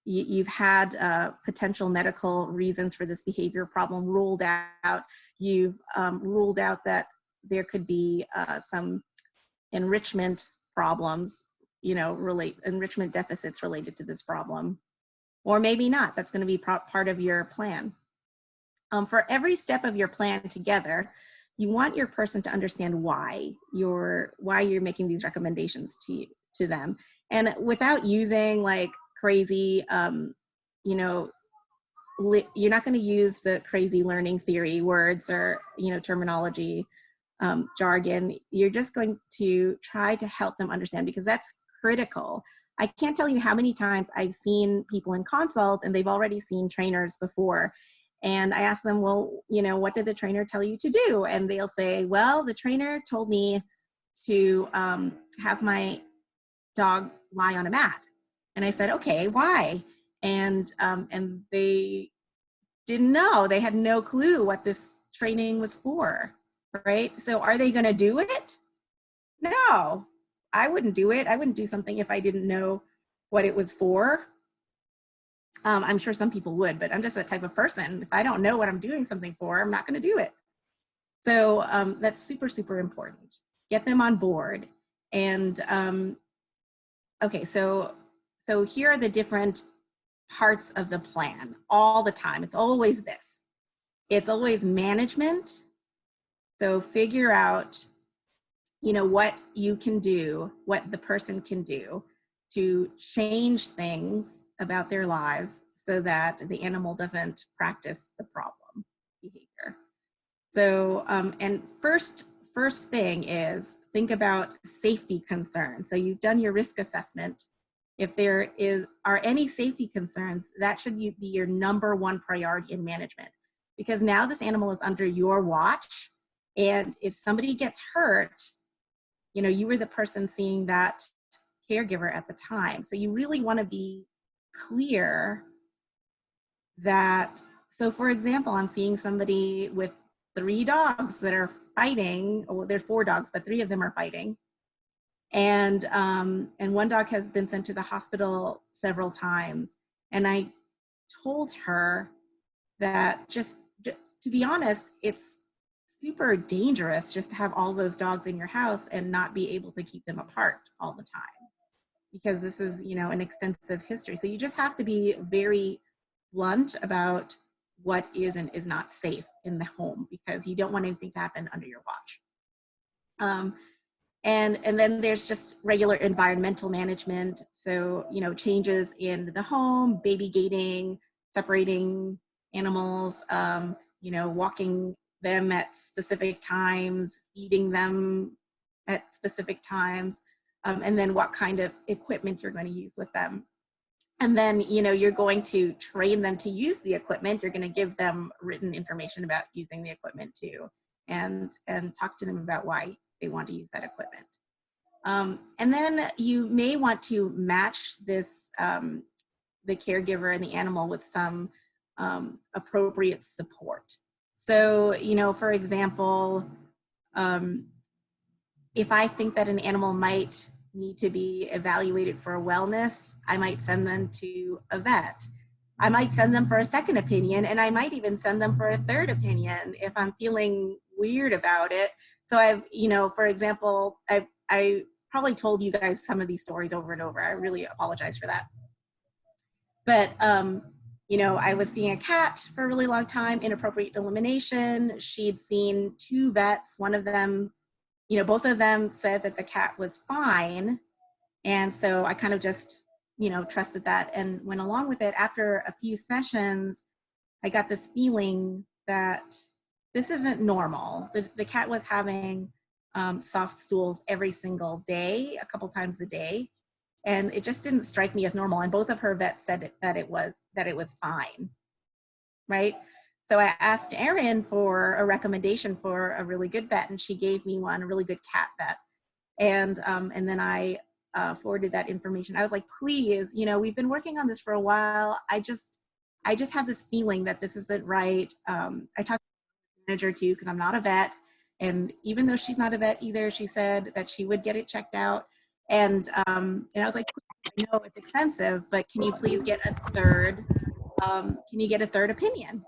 you've had potential medical reasons for this behavior problem ruled out. You've ruled out that there could be some enrichment problems, you know, enrichment deficits related to this problem, or maybe not. That's going to be part of your plan. For every step of your plan together, you want your person to understand why you're making these recommendations to them, and without using like crazy, you know, you're not going to use the crazy learning theory words or, you know, terminology, jargon. You're just going to try to help them understand, because that's critical. I can't tell you how many times I've seen people in consult and they've already seen trainers before. And I ask them, well, you know, what did the trainer tell you to do? And they'll say, well, the trainer told me to have my dog lie on a mat. And I said, okay, why? And they didn't know. They had no clue what this training was for, right? So are they going to do it? No, I wouldn't do it. I wouldn't do something if I didn't know what it was for. I'm sure some people would, but I'm just that type of person. If I don't know what I'm doing something for, I'm not going to do it. So that's super, super important. Get them on board. And okay, so here are the different parts of the plan all the time. It's always this. It's always management. So figure out, you know, what you can do, what the person can do to change things about their lives so that the animal doesn't practice the problem behavior. So, and first thing is think about safety concerns. So you've done your risk assessment. If there are any safety concerns, that should be your number one priority in management, because now this animal is under your watch. And if somebody gets hurt, you know, you were the person seeing that caregiver at the time. So you really want to be clear that, so for example, I'm seeing somebody with 3 dogs that are fighting. Well, there are 4 dogs, but 3 of them are fighting. And one dog has been sent to the hospital several times. And I told her that just to be honest, it's super dangerous just to have all those dogs in your house and not be able to keep them apart all the time, because this is, you know, an extensive history. So you just have to be very blunt about what is and is not safe in the home, because you don't want anything to happen under your watch. And then there's just regular environmental management. So, you know, changes in the home, baby gating, separating animals, you know, walking them at specific times, feeding them at specific times, and then what kind of equipment you're going to use with them. And then, you know, you're going to train them to use the equipment. You're going to give them written information about using the equipment too, and talk to them about why they want to use that equipment. And then you may want to match this, the caregiver and the animal with some appropriate support. So, you know, for example, if I think that an animal might need to be evaluated for wellness, I might send them to a vet. I might send them for a second opinion, and I might even send them for a third opinion if I'm feeling weird about it. So I've, you know, for example, I probably told you guys some of these stories over and over. I really apologize for that. But, you know, I was seeing a cat for a really long time, inappropriate elimination. She'd seen 2 vets. One of them, you know, both of them said that the cat was fine. And so I kind of just, you know, trusted that and went along with it. After a few sessions, I got this feeling that this isn't normal. The cat was having soft stools every single day, a couple times a day. And it just didn't strike me as normal. And both of her vets said that it was fine, right? So I asked Erin for a recommendation for a really good vet, and she gave me one, a really good cat vet. And then I forwarded that information. I was like, please, you know, we've been working on this for a while. I just have this feeling that this isn't right. I talked to the manager too, because I'm not a vet. And even though she's not a vet either, she said that she would get it checked out. And I was like, I know it's expensive, but can you please get a third? Can you get a third opinion?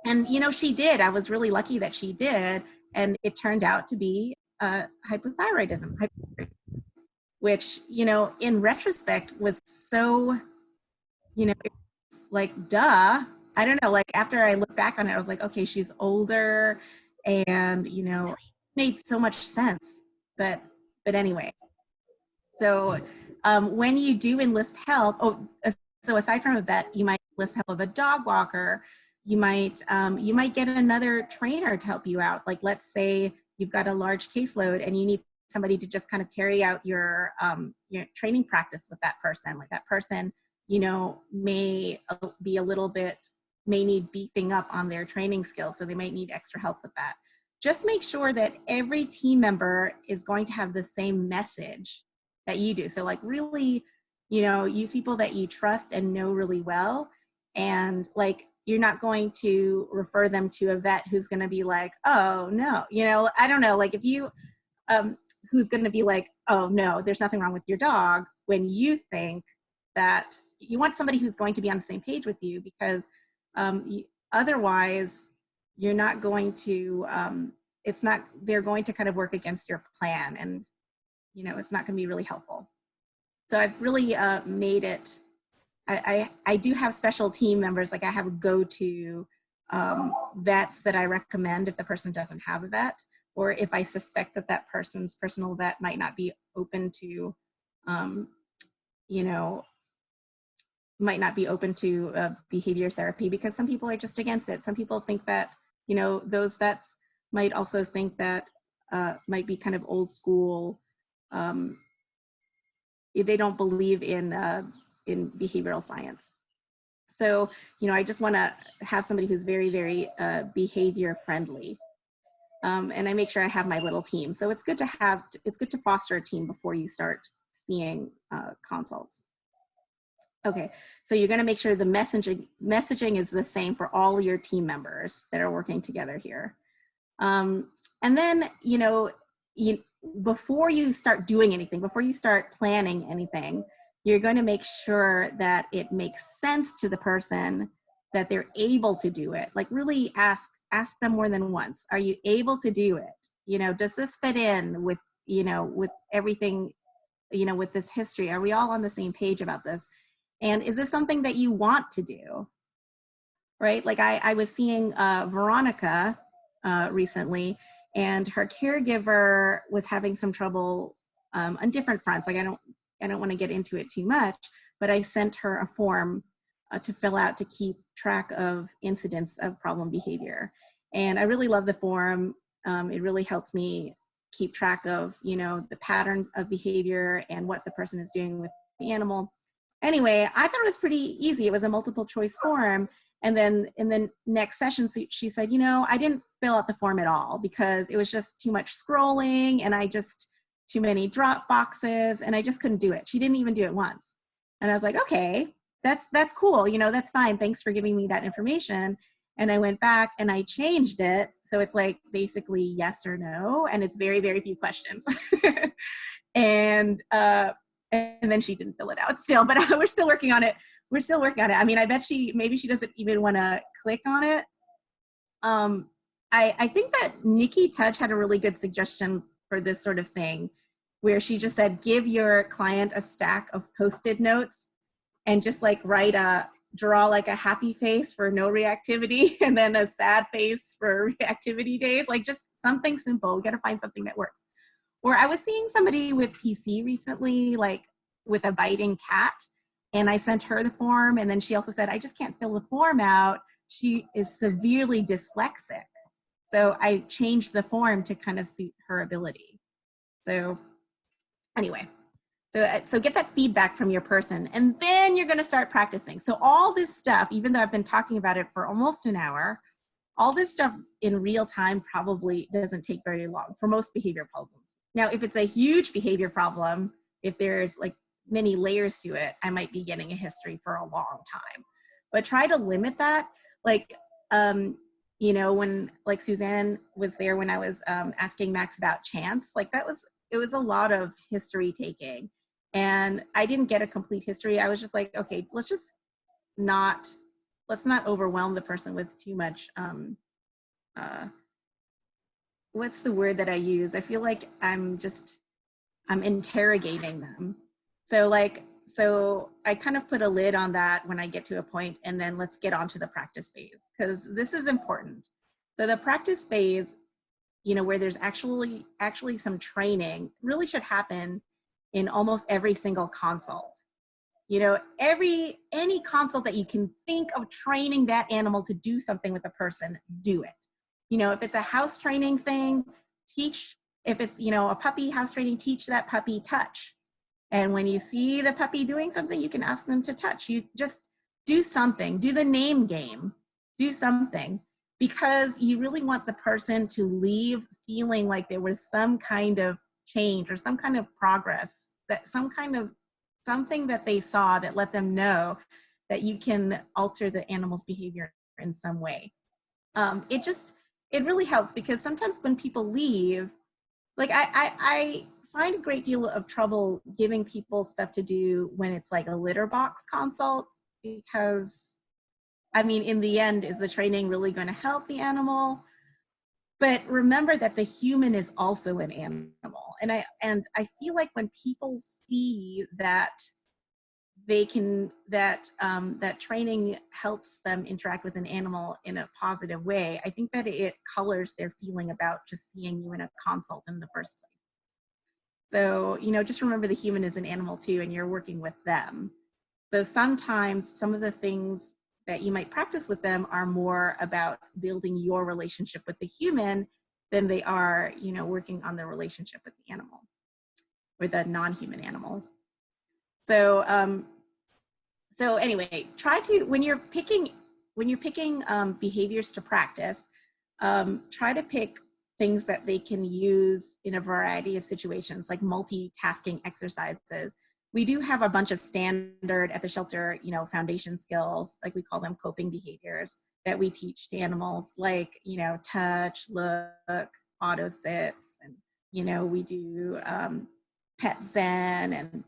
And, you know, she did. I was really lucky that she did. And it turned out to be hypothyroidism, which, you know, in retrospect was so, you know, it's like, duh. I don't know, like after I look back on it, I was like, okay, she's older and, you know, it made so much sense. But anyway, so when you do enlist help, so aside from a vet, you might enlist help of a dog walker. You might get another trainer to help you out. Like, let's say you've got a large caseload and you need somebody to just kind of carry out your training practice with that person. Like that person, you know, may be a little bit, may need beefing up on their training skills. So they might need extra help with that. Just make sure that every team member is going to have the same message that you do. So like really, you know, use people that you trust and know really well. And like, you're not going to refer them to a vet who's going to be like, oh no, you know, I don't know, like if you, who's going to be like, oh no, there's nothing wrong with your dog, when you think that you want somebody who's going to be on the same page with you, because otherwise you're not going to, they're going to kind of work against your plan, and, you know, it's not going to be really helpful. So I've really made it, I do have special team members, like I have go-to vets that I recommend if the person doesn't have a vet, or if I suspect that that person's personal vet might not be open to, you know, might not be open to behavior therapy, because some people are just against it. Some people think that, you know, those vets might also think that might be kind of old school. They don't believe in behavioral science. So, you know, I just want to have somebody who's very, very behavior friendly. And I make sure I have my little team. So it's good to foster a team before you start seeing consults. Okay, so you're going to make sure the messaging is the same for all your team members that are working together here. And then, you know, before you start doing anything, before you start planning anything, you're going to make sure that it makes sense to the person, that they're able to do it. Like really ask them more than once. Are you able to do it? You know, does this fit in with, you know, with everything, you know, with this history? Are we all on the same page about this? And is this something that you want to do? right? Like I was seeing Veronica recently, and her caregiver was having some trouble on different fronts. Like I don't want to get into it too much, but I sent her a form to fill out to keep track of incidents of problem behavior. And I really love the form. It really helps me keep track of, you know, the pattern of behavior and what the person is doing with the animal. Anyway, I thought it was pretty easy. It was a multiple choice form. And then in the next session, she said, you know, I didn't fill out the form at all because it was just too much scrolling and too many drop boxes, and I just couldn't do it. She didn't even do it once. And I was like, okay, that's cool. You know, that's fine. Thanks for giving me that information. And I went back and I changed it. So it's like basically yes or no. And it's very, very few questions. And then she didn't fill it out still, but we're still working on it. We're still working on it. I mean, I bet maybe she doesn't even want to click on it. I think that Nikki Touch had a really good suggestion for this sort of thing, where she just said, give your client a stack of Post-it notes and just like draw like a happy face for no reactivity and then a sad face for reactivity days, like just something simple. We got to find something that works. Or I was seeing somebody with PC recently, like with a biting cat, and I sent her the form, and then she also said, I just can't fill the form out. She is severely dyslexic. So I changed the form to kind of suit her ability. So anyway, so get that feedback from your person, and then you're going to start practicing. So all this stuff, even though I've been talking about it for almost an hour, all this stuff in real time probably doesn't take very long for most behavior problems. Now, if it's a huge behavior problem, if there's like many layers to it, I might be getting a history for a long time. But try to limit that. Like, you know, when like Suzanne was there when I was asking Max about chance, like it was a lot of history taking. And I didn't get a complete history. I was just like, okay, let's not overwhelm the person with too much, what's the word that I use? I feel like I'm interrogating them. So I kind of put a lid on that when I get to a point, and then let's get on to the practice phase, because this is important. So the practice phase, you know, where there's actually some training, really should happen in almost every single consult. You know, any consult that you can think of training that animal to do something with a person, do it. You know, if it's a house training thing, if it's, you know, a puppy house training, teach that puppy touch. And when you see the puppy doing something, you can ask them to touch. You just do something, do the name game, do something, because you really want the person to leave feeling like there was some kind of change or some kind of progress, that something that they saw that let them know that you can alter the animal's behavior in some way. It really helps, because sometimes when people leave, like I find a great deal of trouble giving people stuff to do when it's like a litter box consult, because I mean, in the end, is the training really going to help the animal? But remember that the human is also an animal. And I feel like when people see that that training helps them interact with an animal in a positive way, I think that it colors their feeling about just seeing you in a consult in the first place. So, you know, just remember the human is an animal too, and you're working with them. So sometimes some of the things that you might practice with them are more about building your relationship with the human than they are, you know, working on the relationship with the animal, or the non-human animal. So anyway, try to, when you're picking behaviors to practice, try to pick things that they can use in a variety of situations, like multitasking exercises. We do have a bunch of standard at the shelter, you know, foundation skills, like we call them coping behaviors, that we teach to animals, like, you know, touch, look, auto sits, and, you know, we do pet zen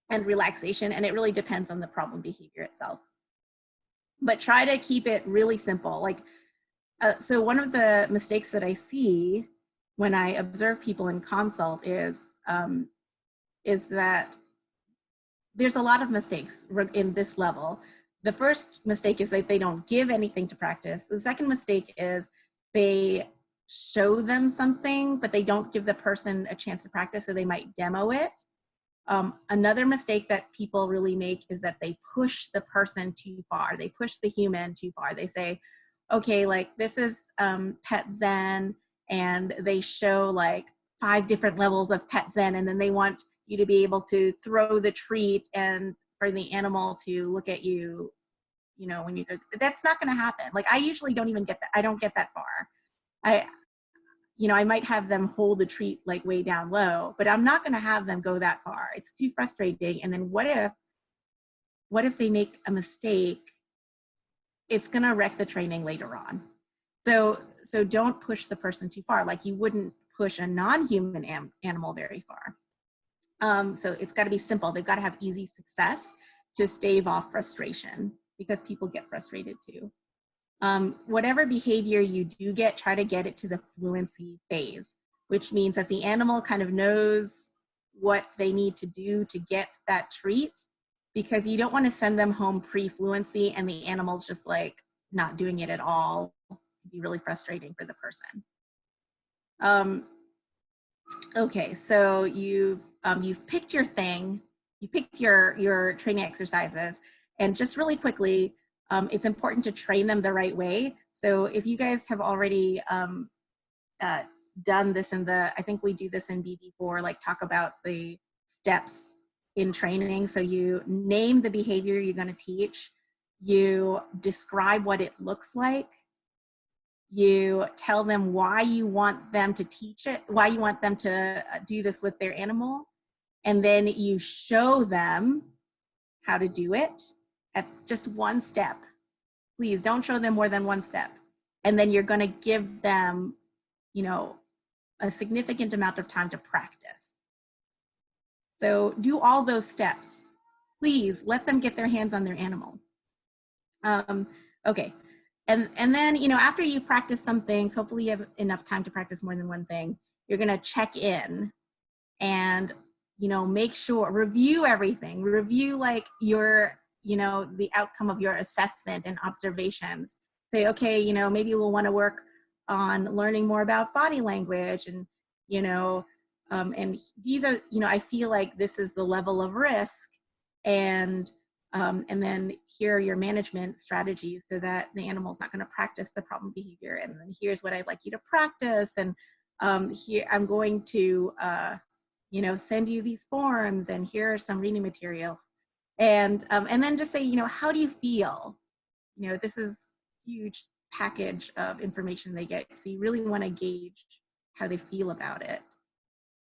and relaxation, and it really depends on the problem behavior itself. But try to keep it really simple. Like, so one of the mistakes that I see when I observe people in consult is that there's a lot of mistakes in this level. the first mistake is that they don't give anything to practice. The second mistake is they show them something, but they don't give the person a chance to practice, so they might demo it. Another mistake that people really make is that they push the person too far. They push the human too far. They say, okay, like this is Pet Zen, and they show like 5 different levels of Pet Zen, and then they want you to be able to throw the treat and for the animal to look at you, you know, when you go. That's not going to happen. Like I usually don't even get that. I don't get that far. I might have them hold the treat like way down low, but I'm not going to have them go that far. It's too frustrating. And then what if they make a mistake? It's going to wreck the training later on. So don't push the person too far. Like you wouldn't push a non-human animal very far. So it's got to be simple. They've got to have easy success to stave off frustration, because people get frustrated too. Whatever behavior you do get, try to get it to the fluency phase, which means that the animal kind of knows what they need to do to get that treat, because you don't want to send them home pre-fluency and the animal's just like not doing it at all. It'd be really frustrating for the person. Okay, so you've picked your thing, you picked your training exercises, and just really quickly, it's important to train them the right way. So if you guys have already done this I think we do this in BD4, like talk about the steps in training. So you name the behavior you're going to teach, you describe what it looks like, you tell them why you want them to teach it, why you want them to do this with their animal, and then you show them how to do it at just one step. Please don't show them more than one step. And then you're going to give them, you know, a significant amount of time to practice. So do all those steps. Please let them get their hands on their animal. Okay. And then, you know, after you practice some things, hopefully you have enough time to practice more than one thing, you're going to check in and, you know, make sure, review everything, review like your, you know, the outcome of your assessment and observations. Say, okay, you know, maybe we'll want to work on learning more about body language, and, you know, and these are, you know, I feel like this is the level of risk, and then here are your management strategies so that the animal's not going to practice the problem behavior. And then here's what I'd like you to practice. And here I'm going to, you know, send you these forms, and here's some reading material. And then just say, you know, how do you feel? You know, this is a huge package of information they get. So you really want to gauge how they feel about it.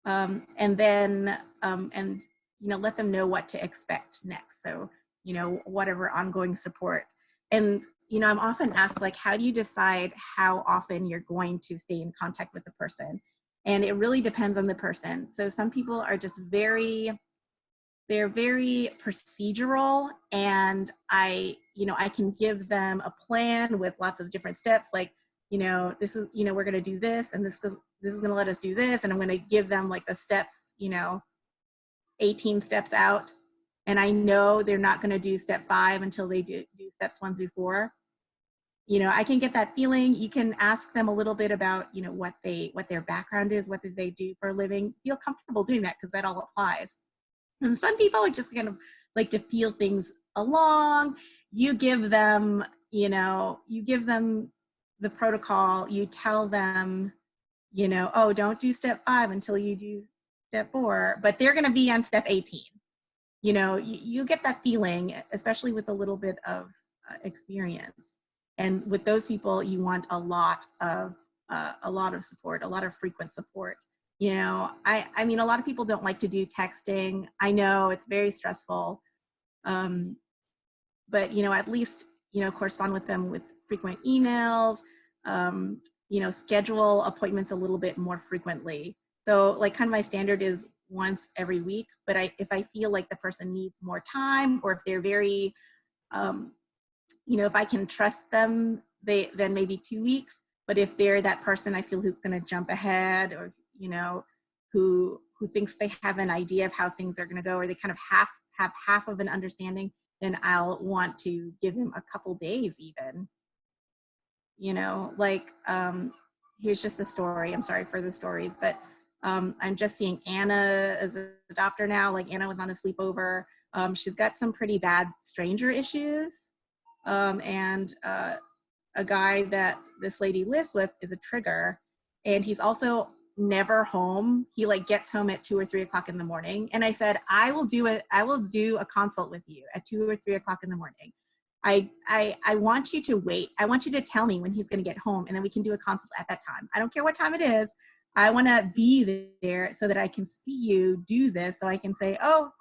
And then, and, you know, let them know what to expect next. So, you know, whatever ongoing support. And, you know, I'm often asked, like, how do you decide how often you're going to stay in contact with the person? And it really depends on the person. So some people are just they're very procedural, and I can give them a plan with lots of different steps, like, you know, this is, you know, we're going to do this, and this is going to let us do this, and I'm going to give them like the steps, you know, 18 steps out, and I know they're not going to do step 5 until they do steps 1 through 4. You know, I can get that feeling. You can ask them a little bit about, you know, what their background is, what did they do for a living. Feel comfortable doing that, because that all applies. And some people are just kind of like to feel things along. You give them, you know, you give them the protocol, you tell them, you know, oh, don't do step 5 until you do step 4, but they're going to be on step 18. You know, you get that feeling, especially with a little bit of experience. And with those people, you want a lot of support, a lot of frequent support. You know, I mean, a lot of people don't like to do texting. I know it's very stressful, but, you know, at least, you know, correspond with them with frequent emails, you know, schedule appointments a little bit more frequently. So like kind of my standard is once every week, but if I feel like the person needs more time, or if they're very, you know, if I can trust them, then maybe 2 weeks. But if they're that person I feel who's going to jump ahead, or, you know, who thinks they have an idea of how things are going to go, or they kind of have half of an understanding, then I'll want to give him a couple days even. You know, like, here's just a story. I'm sorry for the stories, but I'm just seeing Anna as a adopter now. Like, Anna was on a sleepover. She's got some pretty bad stranger issues. And a guy that this lady lives with is a trigger, and he's also never home. He like gets home at 2 or 3 o'clock in the morning. And I said, I will do a consult with you at 2 or 3 o'clock in the morning. I want you to wait. I want you to tell me when he's going to get home, and then we can do a consult at that time. I don't care what time it is. I want to be there so that I can see you do this, so I can say, oh,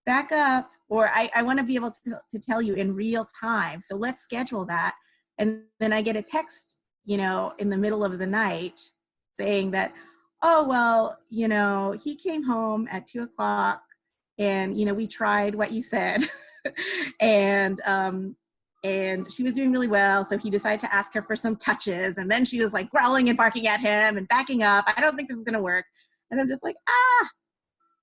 back up. Or I want to be able to tell you in real time. So let's schedule that. And then I get a text, you know, in the middle of the night saying that, oh, well, you know, he came home at 2 o'clock and, you know, we tried what you said. And she was doing really well. So he decided to ask her for some touches. And then she was like growling and barking at him and backing up. I don't think this is going to work. And I'm just like,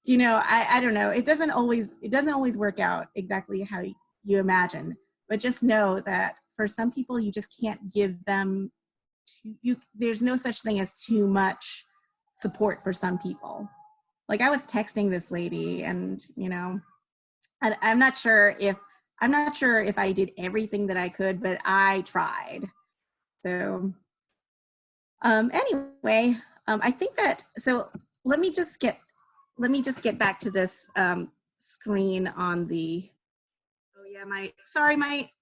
you know, I don't know. It doesn't always work out exactly how you imagine. But just know that for some people, you just can't give them, there's no such thing as too much support for some people. Like, I was texting this lady, and, you know, I'm not sure if I did everything that I could, but I tried. So anyway, I think that, so let me just get back to this screen on the, oh yeah,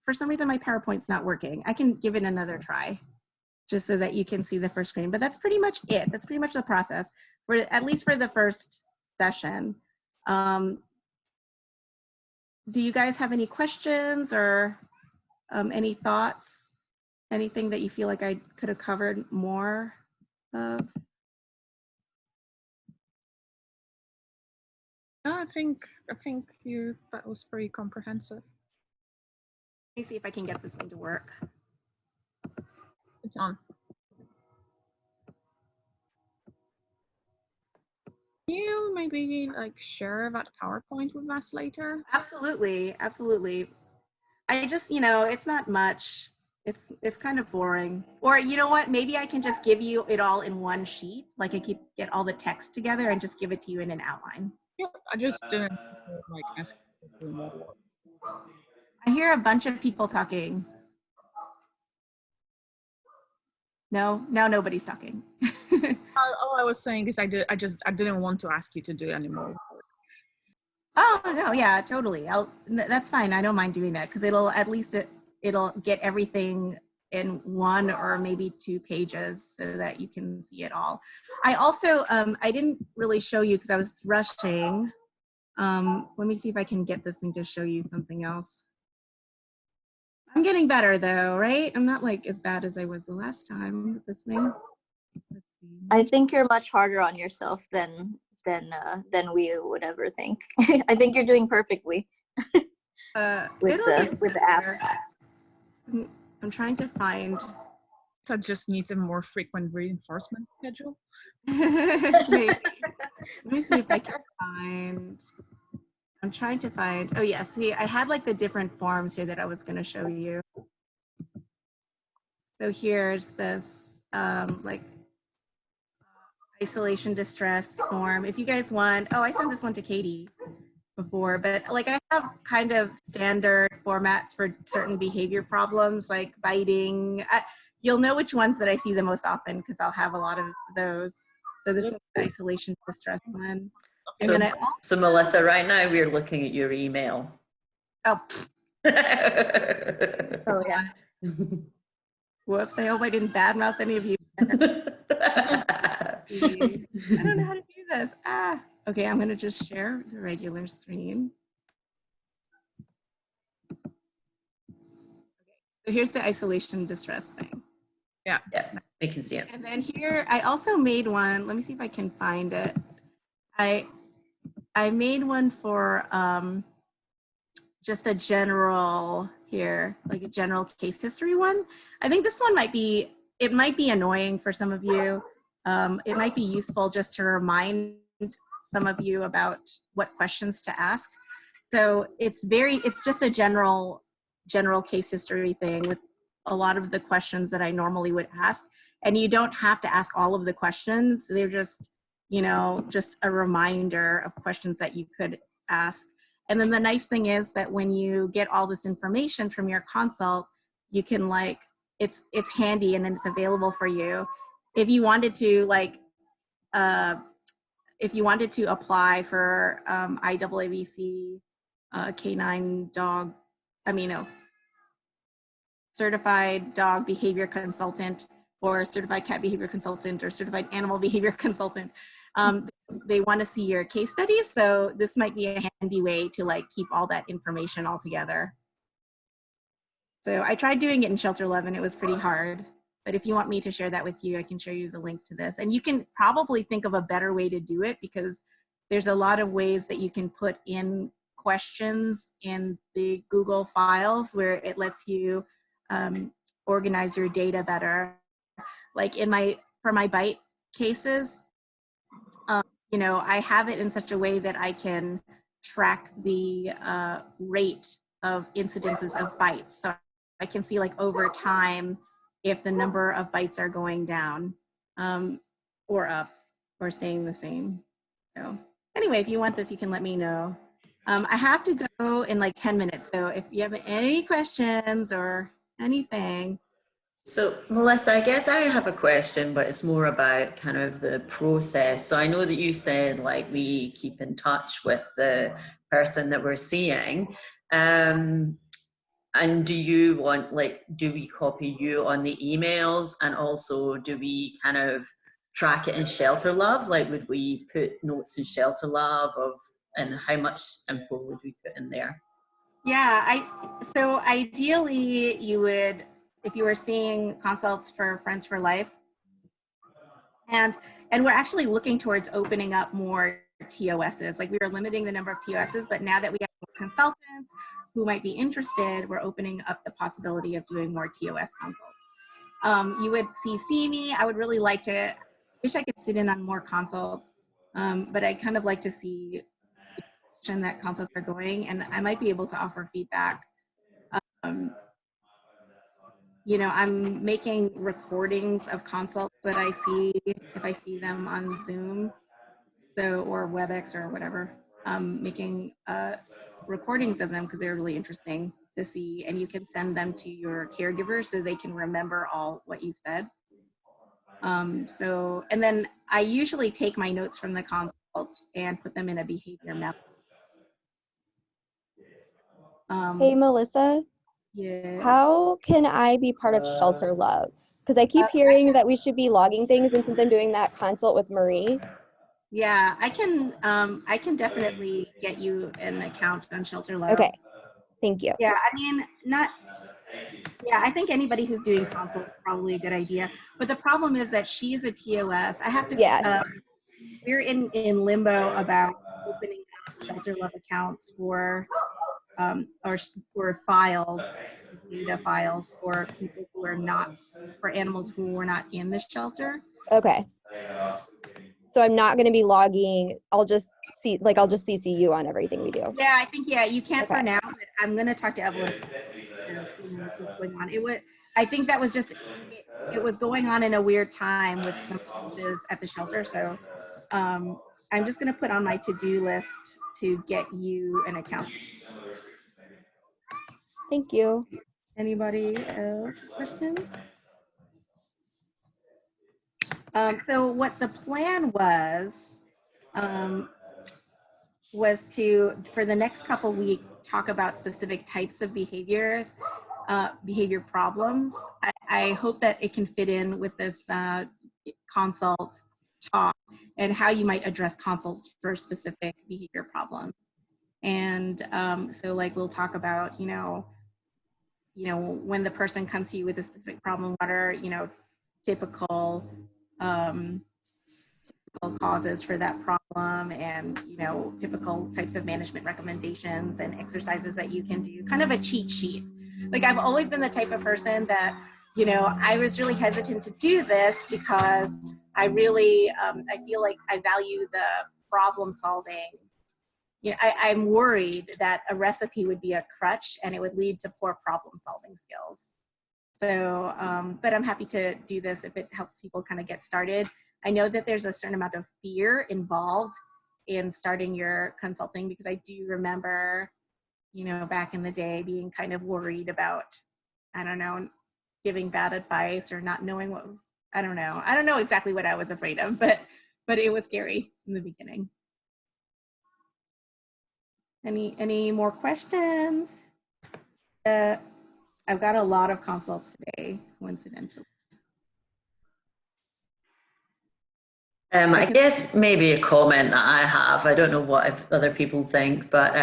for some reason my PowerPoint's not working. I can give it another try just so that you can see the first screen, but that's pretty much it. That's pretty much the process, for at least for the first session. Do you guys have any questions or any thoughts? Anything that you feel like I could have covered more of? No, I think that was pretty comprehensive. Let me see if I can get this thing to work. It's on. Can you maybe like share that PowerPoint with us later? Absolutely, absolutely. I just, you know, it's not much. It's kind of boring. Or you know what? Maybe I can just give you it all in one sheet. Like, I could get all the text together and just give it to you in an outline. Yeah, I just didn't like ask you to do more work. I hear a bunch of people talking. No, now nobody's talking. All I was saying is I didn't want to ask you to do any more work. Oh no, yeah, totally. That's fine. I don't mind doing that, because it'll get everything in 1 or maybe 2 pages so that you can see it all. I also I didn't really show you because I was rushing. Let me see if I can get this thing to show you something else. I'm getting better though, right? I'm not like as bad as I was the last time with this thing. Let's see. I think you're much harder on yourself than we would ever think. I think you're doing perfectly with the app. I'm trying to find. So just needs a more frequent reinforcement schedule. Maybe. Let me see if I can find. I'm trying to find. Oh yes, see, I had like the different forms here that I was going to show you. So here's this like isolation distress form. If you guys want, oh, I sent this one to Katie before, but like I have kind of standard formats for certain behavior problems like biting. You'll know which ones that I see the most often because I'll have a lot of those. So this is the isolation distress one. So Melissa, right now we're looking at your email. Oh. Oh yeah. Whoops, I hope I didn't badmouth any of you. I don't know how to do this. Okay, I'm gonna just share the regular screen. Okay, so here's the isolation distress thing. Yeah, I can see it. And then here, I also made one. Let me see if I can find it. I made one for just a general here, like a general case history one. I think this one might be annoying for some of you. It might be useful just to remind some of you about what questions to ask. So it's just a general case history thing with a lot of the questions that I normally would ask. And you don't have to ask all of the questions. They're just, just a reminder of questions that you could ask. And then the nice thing is that when you get all this information from your consult, you can it's handy and it's available for you. If you wanted to apply for IAABC canine dog, certified dog behavior consultant or certified cat behavior consultant or certified animal behavior consultant, they want to see your case studies. So this might be a handy way to keep all that information all together. So I tried doing it in Shelter Love and it was pretty hard. But if you want me to share that with you, I can share you the link to this. And you can probably think of a better way to do it because there's a lot of ways that you can put in questions in the Google files where it lets you organize your data better. Like for my bite cases, I have it in such a way that I can track the rate of incidences of bites. So I can see over time if the number of bites are going down or up or staying the same. So anyway, if you want this, you can let me know. I have to go in 10 minutes. So if you have any questions or anything. So Melissa, I guess I have a question, but it's more about kind of the process. So I know that you said we keep in touch with the person that we're seeing. And do you want, do we copy you on the emails? And also, do we kind of track it in Shelter Love? Would we put notes in Shelter Love and how much info would we put in there? Yeah, so ideally you would, if you were seeing consults for Friends for Life, and we're actually looking towards opening up more TOSs. We were limiting the number of TOSs, but now that we have more consultants who might be interested, we're opening up the possibility of doing more TOS consults. You would CC me. I would really wish I could sit in on more consults, but I kind of like to see that consults are going, and I might be able to offer feedback. I'm making recordings of consults that I see if I see them on Zoom, or WebEx or whatever. Making recordings of them because they're really interesting to see, and you can send them to your caregiver so they can remember all what you've said. And then I usually take my notes from the consults and put them in a behavior map. Hey, Melissa. Yes. How can I be part of Shelter Love? Because I keep hearing that we should be logging things, and since I'm doing that consult with Marie. Yeah, I can definitely get you an account on Shelter Love. Okay, thank you. Yeah, I think anybody who's doing consults is probably a good idea. But the problem is that she's a TOS. I have to. Yeah. We're in limbo about opening up Shelter Love accounts for files, data files for people who are not, for animals who were not in the shelter. Okay. So I'm not going to be logging. I'll just CC you on everything we do. Yeah, I think you can for now. But I'm going to talk to Evelyn and see what's going on. I think that was just it was going on in a weird time with some changes at the shelter. So I'm just going to put on my to-do list to get you an account. Thank you. Anybody else questions? So what the plan was to, for the next couple weeks, talk about specific types of behaviors, behavior problems. I hope that it can fit in with this consult talk and how you might address consults for specific behavior problems. And so we'll talk about, when the person comes to you with a specific problem, what are, typical causes for that problem, and typical types of management recommendations and exercises that you can do, kind of a cheat sheet. I've always been the type of person that I was really hesitant to do this because I really I feel like I value the problem solving I'm worried that a recipe would be a crutch and it would lead to poor problem solving skills. So, but I'm happy to do this if it helps people kind of get started. I know that there's a certain amount of fear involved in starting your consulting, because I do remember, back in the day being kind of worried about, I don't know, giving bad advice or not knowing what was, I don't know exactly what I was afraid of, but it was scary in the beginning. Any more questions? I've got a lot of consults today, coincidentally. I guess maybe a comment that I have, I don't know what other people think, but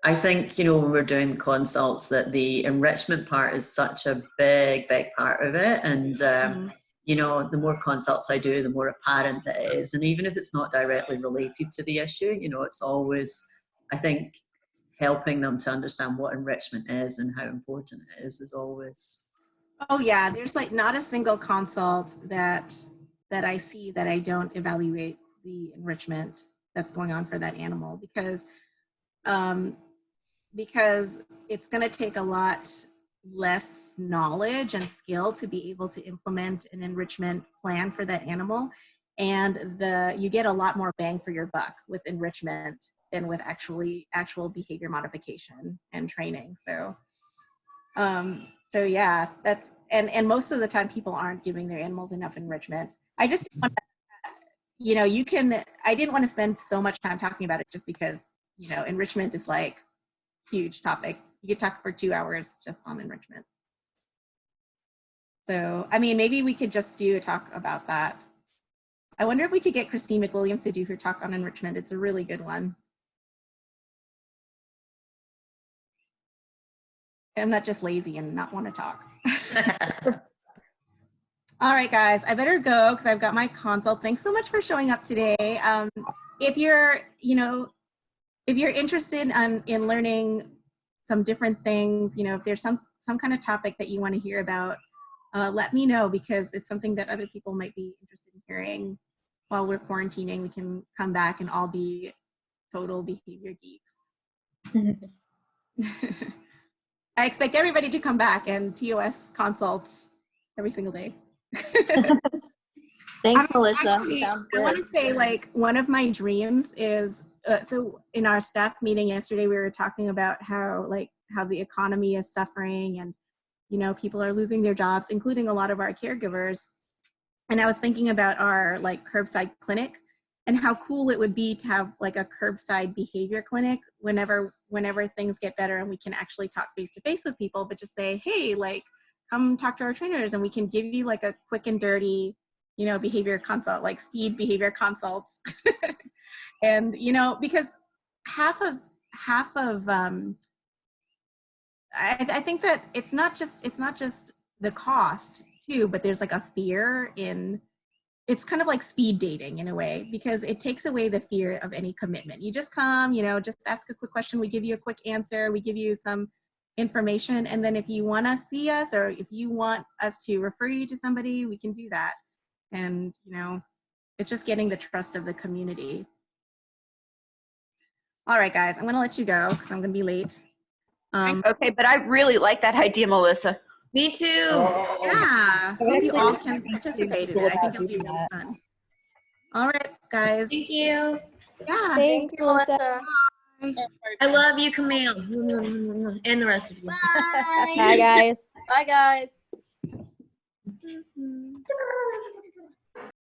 I think, when we're doing consults, that the enrichment part is such a big part of it. And, the more consults I do, the more apparent it is. And even if it's not directly related to the issue, it's always, I think, helping them to understand what enrichment is and how important it is always. Oh yeah, there's like not a single consult that I see that I don't evaluate the enrichment that's going on for that animal, because it's going to take a lot less knowledge and skill to be able to implement an enrichment plan for that animal, and you get a lot more bang for your buck with enrichment than with actual behavior modification and training. So yeah, that's and most of the time people aren't giving their animals enough enrichment. I just didn't want to, I didn't want to spend so much time talking about it, just because, enrichment is like huge topic. You could talk for 2 hours just on enrichment. So, I mean, maybe we could just do a talk about that. I wonder if we could get Christine McWilliams to do her talk on enrichment. It's a really good one. I'm not just lazy and not want to talk. All right, guys, I better go because I've got my consult. Thanks so much for showing up today. If you're, if you're interested in learning some different things, if there's some kind of topic that you want to hear about, let me know, because it's something that other people might be interested in hearing while we're quarantining. We can come back and all be total behavior geeks. I expect everybody to come back and TOS consults every single day. Thanks, Melissa. Actually, Sounds I good. want to say, like, one of my dreams is, so in our staff meeting yesterday, we were talking about how the economy is suffering, and, people are losing their jobs, including a lot of our caregivers. And I was thinking about our curbside clinic, and how cool it would be to have like a curbside behavior clinic whenever things get better and we can actually talk face to face with people, but just say, hey, come talk to our trainers and we can give you like a quick and dirty, behavior consult, like speed behavior consults. And, because half of I think that it's not just the cost too, but there's like a fear in, it's kind of like speed dating in a way, because it takes away the fear of any commitment. You just come, just ask a quick question. We give you a quick answer. We give you some information. And then if you want to see us, or if you want us to refer you to somebody, we can do that. And, it's just getting the trust of the community. All right, guys, I'm going to let you go because I'm going to be late. Okay, but I really like that idea, Melissa. Me too. Yeah, I hope you all can participate in it. I think it'll be really fun. All right, guys. Thank you. Yeah. Thank you, Melissa. I love you, Camille. And the rest of you. Bye, guys. Bye, guys.